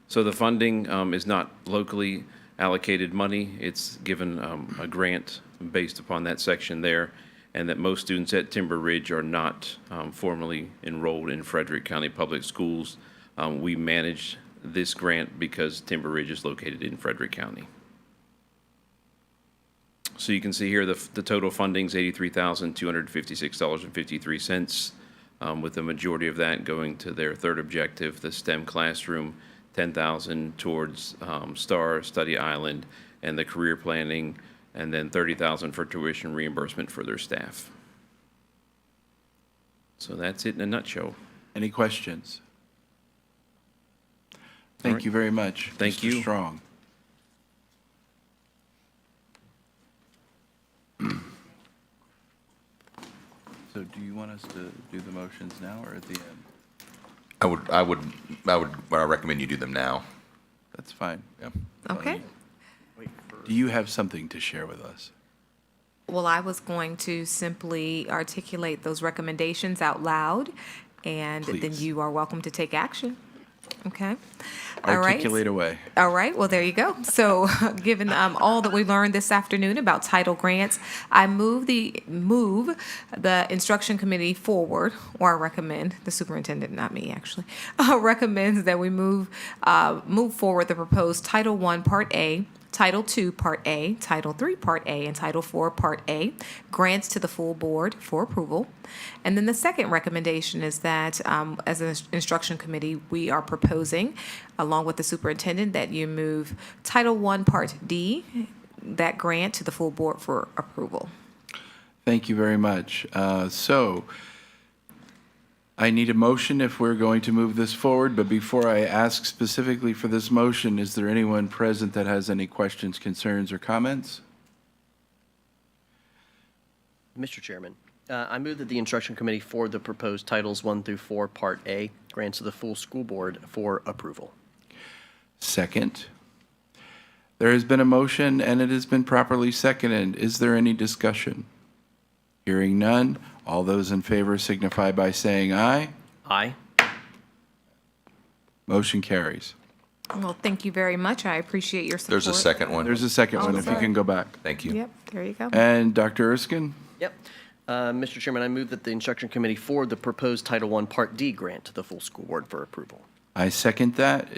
S13: So the funding is not locally allocated money. It's given a grant based upon that section there, and that most students at Timber Ridge are not formally enrolled in Frederick County Public Schools. We manage this grant because Timber Ridge is located in Frederick County. So you can see here the total funding is $83,256.53, with the majority of that going to their third objective, the STEM classroom, $10,000 towards STAR, Study Island, and the career planning, and then $30,000 for tuition reimbursement for their staff. So that's it in a nutshell.
S1: Any questions?
S13: All
S1: Thank
S13: right.
S1: you very much.
S13: Thank
S1: Mr.
S13: you.
S1: Strong. So do you want us to do the motions now or at the end?
S3: I would recommend you do them now.
S1: That's fine.
S3: Yeah.
S4: Okay.
S1: Do you have something to share with us?
S4: Well, I was going to simply articulate those recommendations out loud, and then
S1: Please.
S4: you are welcome to take action. Okay? All right.
S1: Articulate away.
S4: All right, well, there you go. So, given all that we learned this afternoon about title grants, I move the instruction committee forward, or I recommend, the superintendent, not me, actually, recommends that we move forward the proposed Title I Part A, Title II Part A, Title III Part A, and Title IV Part A grants to the full board for approval. And then the second recommendation is that, as an instruction committee, we are proposing, along with the superintendent, that you move Title I Part D, that grant, to the full board for approval.
S1: Thank you very much. So I need a motion if we're going to move this forward, but before I ask specifically for this motion, is there anyone present that has any questions, concerns, or comments?
S2: Mr. Chairman, I move that the instruction committee forward the proposed Titles 1 through 4 Part A grants to the full school board for approval.
S1: Second. There has been a motion and it has been properly seconded. Is there any discussion? Hearing none, all those in favor signify by saying aye.
S2: Aye.
S1: Motion carries.
S4: Well, thank you very much. I appreciate your support.
S3: There's a second one.
S1: There's a second
S4: Oh,
S1: one, if you
S4: sorry.
S1: can go back.
S3: Thank you.
S4: Yep, there you go.
S1: And Dr. Erskine?
S2: Yep. Mr. Chairman, I move that the instruction committee forward the proposed Title I Part D grant to the full school board for approval.
S1: I second that.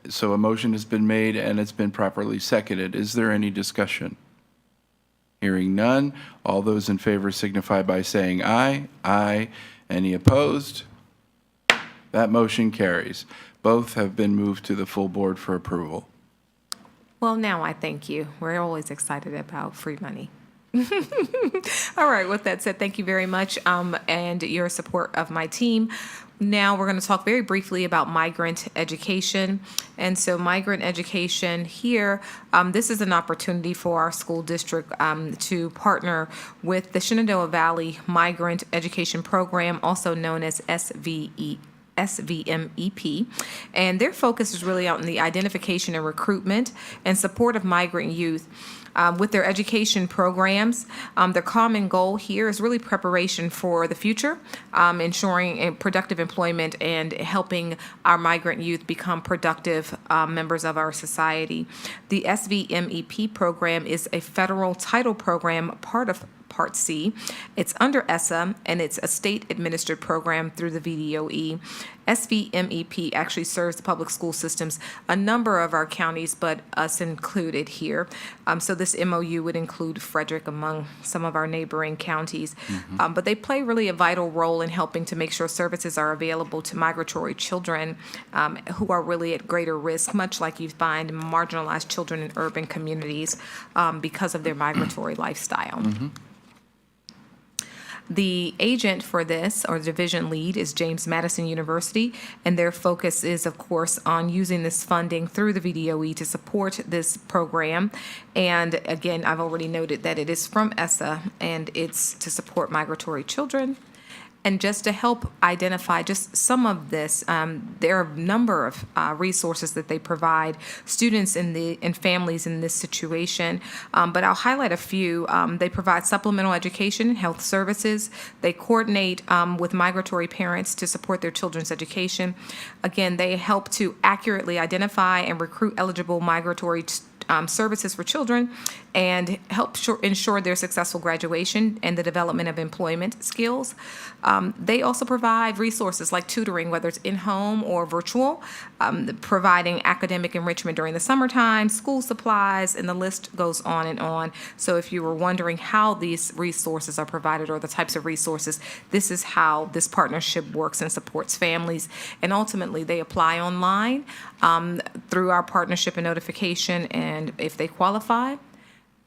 S1: So a motion has been made and it's been properly seconded. Is there any discussion? Hearing none, all those in favor signify by saying aye. Aye. Any opposed? That motion carries. Both have been moved to the full board for approval.
S4: Well, now I thank you. We're always excited about free money. All right, with that said, thank you very much, and your support of my team. Now we're going to talk very briefly about migrant education. And so migrant education here, this is an opportunity for our school district to partner with the Shenandoah Valley Migrant Education Program, also known as SVMEP, and their focus is really on the identification and recruitment and support of migrant youth. With their education programs, their common goal here is really preparation for the future, ensuring productive employment and helping our migrant youth become productive members of our society. The SVMEP program is a federal title program, part of Part C. It's under ESSA, and it's a state-administered program through the VDOE. SVMEP actually serves the public school systems, a number of our counties, but us included here. So this MOU would include Frederick among some of our neighboring counties. But they play really a vital role in helping to make sure services are available to migratory children who are really at greater risk, much like you find marginalized children in urban communities because of their migratory lifestyle. The agent for this, or division lead, is James Madison University, and their focus is, of course, on using this funding through the VDOE to support this program. And again, I've already noted that it is from ESSA, and it's to support migratory children. And just to help identify just some of this, there are a number of resources that they provide students and families in this situation. But I'll highlight a few. They provide supplemental education and health services. They coordinate with migratory parents to support their children's education. Again, they help to accurately identify and recruit eligible migratory services for children and help ensure their successful graduation and the development of employment skills. They also provide resources like tutoring, whether it's in-home or virtual, providing academic enrichment during the summertime, school supplies, and the list goes on and on. So if you were wondering how these resources are provided or the types of resources, this is how this partnership works and supports families. And ultimately, they apply online through our partnership and notification, and if they qualify,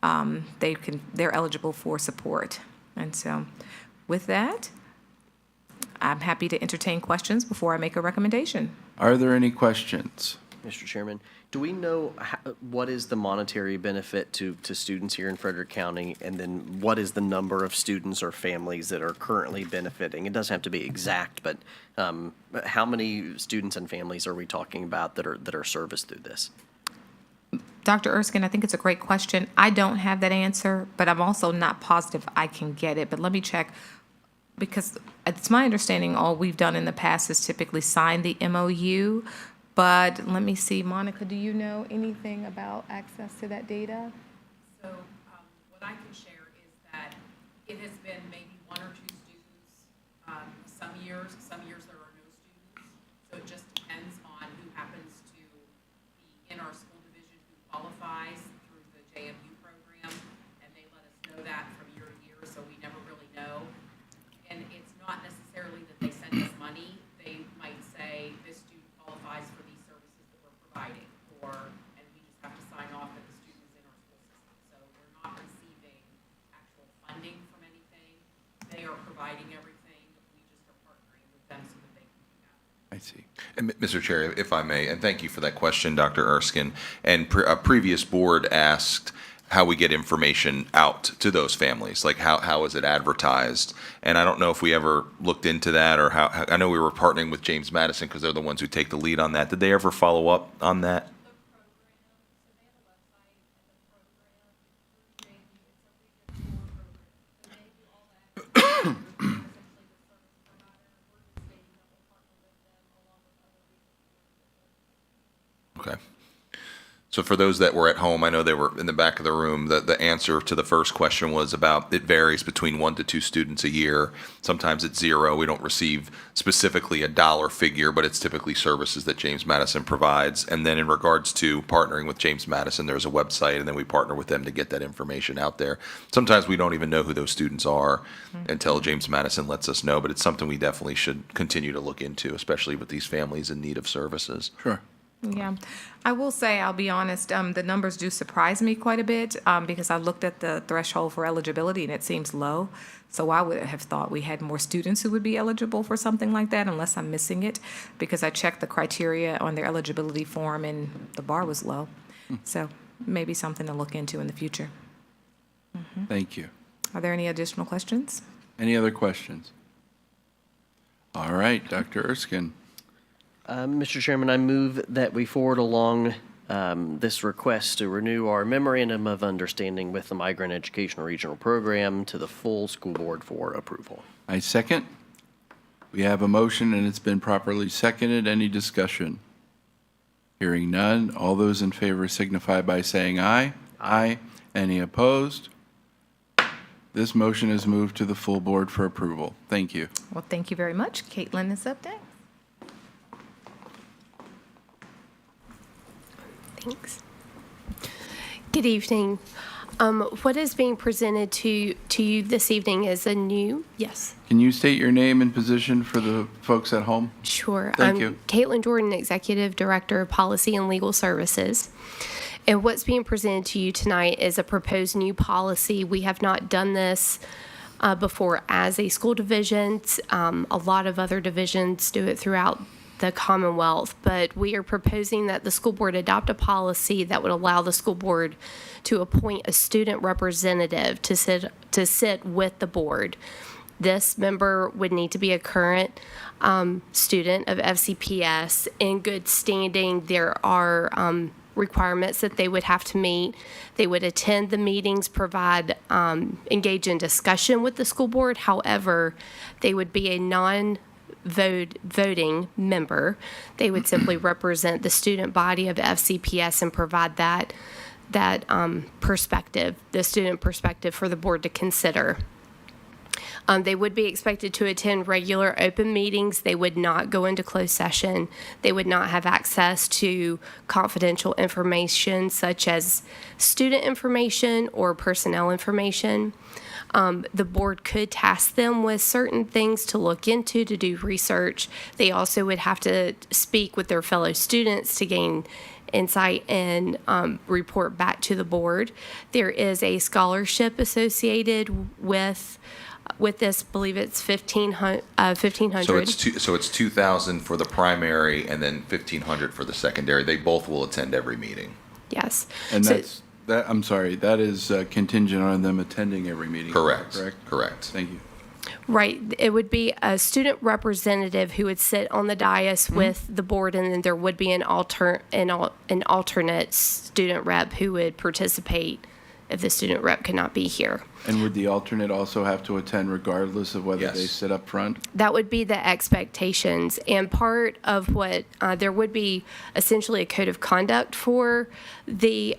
S4: they're eligible for support. And so with that, I'm happy to entertain questions before I make a recommendation.
S1: Are there any questions?
S2: Mr. Chairman, do we know what is the monetary benefit to students here in Frederick County? And then what is the number of students or families that are currently benefiting? It doesn't have to be exact, but how many students and families are we talking about that are serviced through this?
S4: Dr. Erskine, I think it's a great question. I don't have that answer, but I'm also not positive I can get it. But let me check, because it's my understanding all we've done in the past is typically sign the MOU. But let me see, Monica, do you know anything about access to that data?
S14: So what I can share is that it has been maybe one or two students. Some years there are no students. So it just depends on who happens to be in our school division who qualifies through the JMU program. And they let us know that from year to year, so we never really know. And it's not necessarily that they send us money. They might say this student qualifies for these services that we're providing, and we just have to sign off that the student is in our school system. So we're not receiving actual funding from anything. They are providing everything. We just are partnering with them so that they can do that.
S1: I see.
S3: And Mr. Chair, if I may, and thank you for that question, Dr. Erskine. And a previous board asked how we get information out to those families, like how is it advertised? And I don't know if we ever looked into that, or how I know we were partnering with James Madison because they're the ones who take the lead on that. Did they ever follow up on that? Okay. So for those that were at home, I know they were in the back of the room, the answer to the first question was about it varies between 1 to 2 students a year. Sometimes it's 0. We don't receive specifically a dollar figure, but it's typically services that James Madison provides. And then in regards to partnering with James Madison, there's a website, and then we partner with them to get that information out there. Sometimes we don't even know who those students are until James Madison lets us know, but it's something we definitely should continue to look into, especially with these families in need of services.
S1: Sure.
S4: Yeah, I will say, I'll be honest, the numbers do surprise me quite a bit because I looked at the threshold for eligibility and it seems low. So I would have thought we had more students who would be eligible for something like that, unless I'm missing it, because I checked the criteria on their eligibility form and the bar was low. So maybe something to look into in the future.
S1: Thank you.
S4: Are there any additional questions?
S1: Any other questions? All right, Dr. Erskine.
S2: Mr. Chairman, I move that we forward along this request to renew our memorandum of understanding with the Migrant Educational Regional Program to the full school board for approval.
S1: I second. We have a motion and it's been properly seconded. Any discussion? Hearing none. All those in favor signify by saying aye. Aye. Any opposed? This motion is moved to the full board for approval. Thank you.
S4: Well, thank you very much. Caitlin is up next.
S15: Thanks. Good evening. What is being presented to you this evening is a new, yes.
S1: Can you state your name and position for the folks at home?
S15: Sure.
S1: Thank you.
S15: Caitlin Jordan, Executive Director of Policy and Legal Services. And what's being presented to you tonight is a proposed new policy. We have not done this before as a school division. A lot of other divisions do it throughout the Commonwealth, but we are proposing that the school board adopt a policy that would allow the school board to appoint a student representative to sit with the board This member would need to be a current student of FCPS in good standing. There are requirements that they would have to meet. They would attend the meetings, engage in discussion with the school board. However, they would be a voting member. They would simply represent the student body of FCPS and provide that perspective, the student perspective for the board to consider. They would be expected to attend regular open meetings. They would not go into closed session. They would not have access to confidential information such as student information or personnel information. The board could task them with certain things to look into, to do research. They also would have to speak with their fellow students to gain insight and report back to the board. There is a scholarship associated with this. I believe it's 1,500.
S3: So it's 2,000 for the primary and then 1,500 for the secondary. They both will attend every meeting.
S15: Yes.
S1: And
S15: So-
S1: I'm sorry, that is contingent on them attending every meeting.
S3: Correct.
S1: Correct? Thank you.
S15: Right. It would be a student representative who would sit on the dais with the board, and then there would be an alternate student rep who would participate if the student rep could not be here.
S1: And would the alternate also have to attend regardless of whether
S3: Yes.
S1: they sit up front?
S15: That would be the expectations. And part of what, there would be essentially a code of conduct for the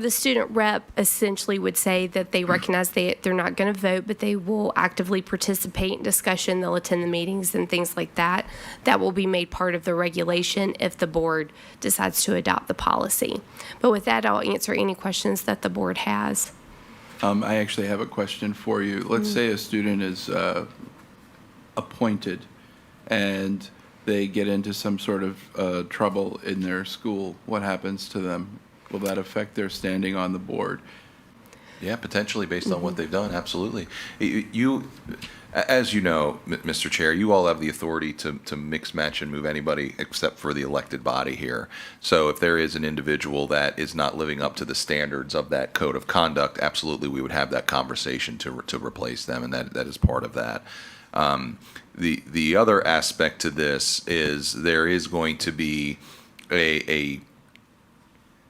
S15: student rep. Essentially would say that they recognize they're not going to vote, but they will actively participate in discussion. They'll attend the meetings and things like that. That will be made part of the regulation if the board decides to adopt the policy. But with that, I'll answer any questions that the board has.
S1: I actually have a question for you. Let's say a student is appointed and they get into some sort of trouble in their school. What happens to them? Will that affect their standing on the board?
S3: Yeah, potentially based on what they've done, absolutely. You, as you know, Mr. Chair, you all have the authority to mix, match, and move anybody except for the elected body here. So if there is an individual that is not living up to the standards of that code of conduct, absolutely we would have that conversation to replace them, and that is part of that. The other aspect to this is there is going to be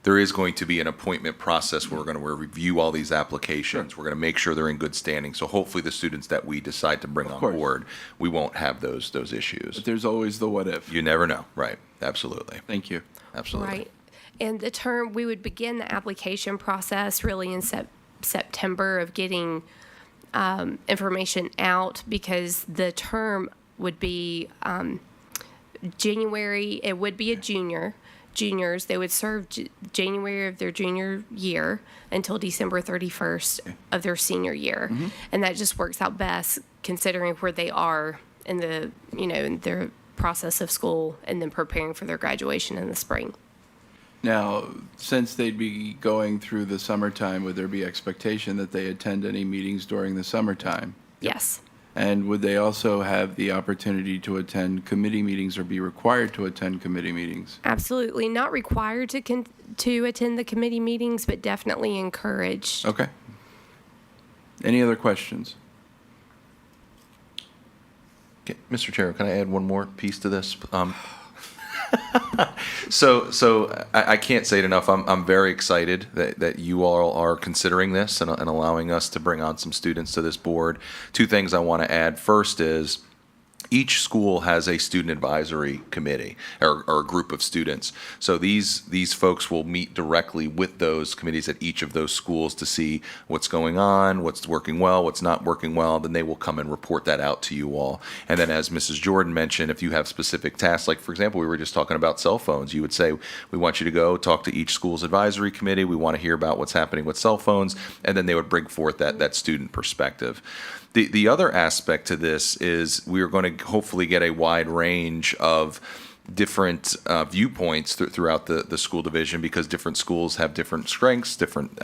S3: an appointment process where we're going to review all these applications. We're going to make sure they're in good standing. So hopefully the students that we decide to bring on board, we won't have those issues.
S1: But there's always the what if.
S3: You never know. Right. Absolutely.
S1: Thank you.
S3: Absolutely.
S15: Right. And we would begin the application process really in September of getting information out, because the term would be January. It would be a juniors. They would serve January of their junior year until December 31st of their senior year. And that just works out best considering where they are in their process of school and then preparing for their graduation in the spring.
S1: Now, since they'd be going through the summertime, would there be expectation that they attend any meetings during the summertime?
S15: Yes.
S1: And would they also have the opportunity to attend committee meetings or be required to attend committee meetings?
S15: Absolutely. Not required to attend the committee meetings, but definitely encouraged.
S1: Okay. Any other questions?
S3: Okay, Mr. Chair, can I add one more piece to this? So I can't say it enough. I'm very excited that you all are considering this and allowing us to bring on some students to this board. Two things I want to add. First is, each school has a student advisory committee or a group of students. So these folks will meet directly with those committees at each of those schools to see what's going on, what's working well, what's not working well. Then they will come and report that out to you all. And then, as Mrs. Jordan mentioned, if you have specific tasks, like for example, we were just talking about cell phones, you would say, we want you to go talk to each school's advisory committee. We want to hear about what's happening with cell phones. And then they would bring forth that student perspective. The other aspect to this is we are going to hopefully get a wide range of different viewpoints throughout the school division, because different schools have different strengths, different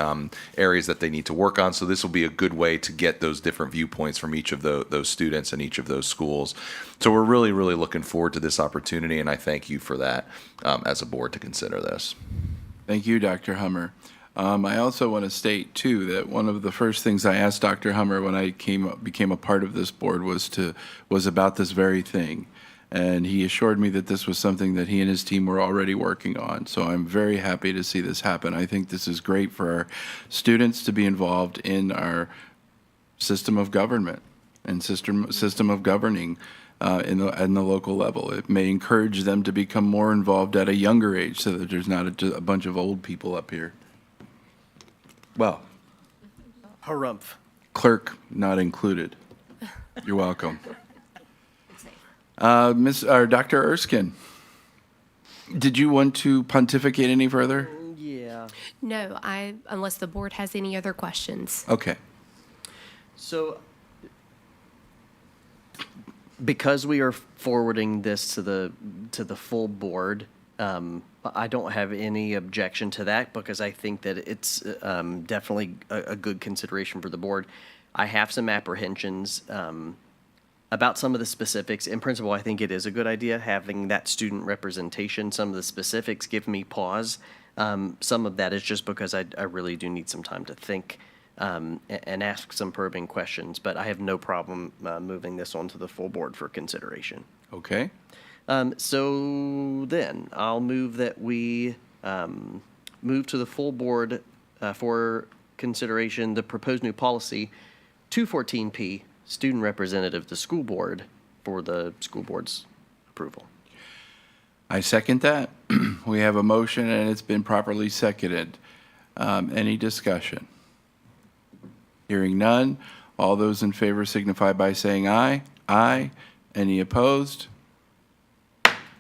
S3: areas that they need to work on. So this will be a good way to get those different viewpoints from each of those students and each of those schools. So we're really, really looking forward to this opportunity, and I thank you for that as a board to consider this.
S1: Thank you, Dr. Hummer. I also want to state, too, that one of the first things I asked Dr. Hummer when I became a part of this board was about this very thing. And he assured me that this was something that he and his team were already working on. So I'm very happy to see this happen. I think this is great for our students to be involved in our system of government and system of governing in the local level. It may encourage them to become more involved at a younger age so that there's not a bunch of old people up here. Well,
S2: Harumph.
S1: clerk not included. You're welcome. Dr. Erskine, did you want to pontificate any further?
S2: Yeah.
S15: No, unless the board has any other questions.
S1: Okay.
S2: So, because we are forwarding this to the full board, I don't have any objection to that because I think that it's definitely a good consideration for the board. I have some apprehensions about some of the specifics. In principle, I think it is a good idea having that student representation. Some of the specifics give me pause. Some of that is just because I really do need some time to think and ask some probing questions, but I have no problem moving this on to the full board for consideration.
S1: Okay.
S2: So then, I'll move that we move to the full board for consideration the proposed new policy 214P, student representative of the school board, for the school board's approval.
S1: I second that. We have a motion and it's been properly seconded. Any discussion? Hearing none. All those in favor signify by saying aye. Aye. Any opposed?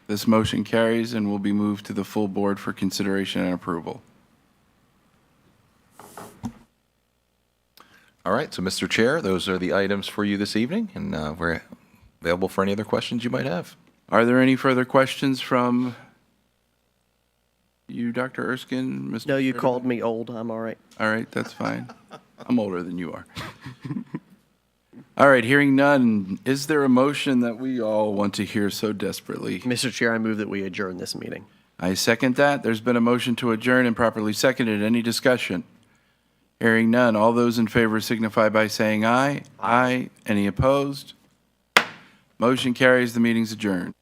S1: This motion carries and will be moved to the full board for consideration and approval.
S3: All right, so Mr. Chair, those are the items for you this evening, and we're available for any other questions you might have.
S1: Are there any further questions from you, Dr. Erskine? Mr.
S2: No, you
S1: Chairman?
S2: called me old. I'm all right.
S1: All right, that's fine. I'm older than you are. All right, hearing none, is there a motion that we all want to hear so desperately?
S2: Mr. Chair, I move that we adjourn this meeting.
S1: I second that. There's been a motion to adjourn and properly seconded. Any discussion? Hearing none. All those in favor signify by saying aye. Aye. Any opposed? Motion carries. The meeting's adjourned.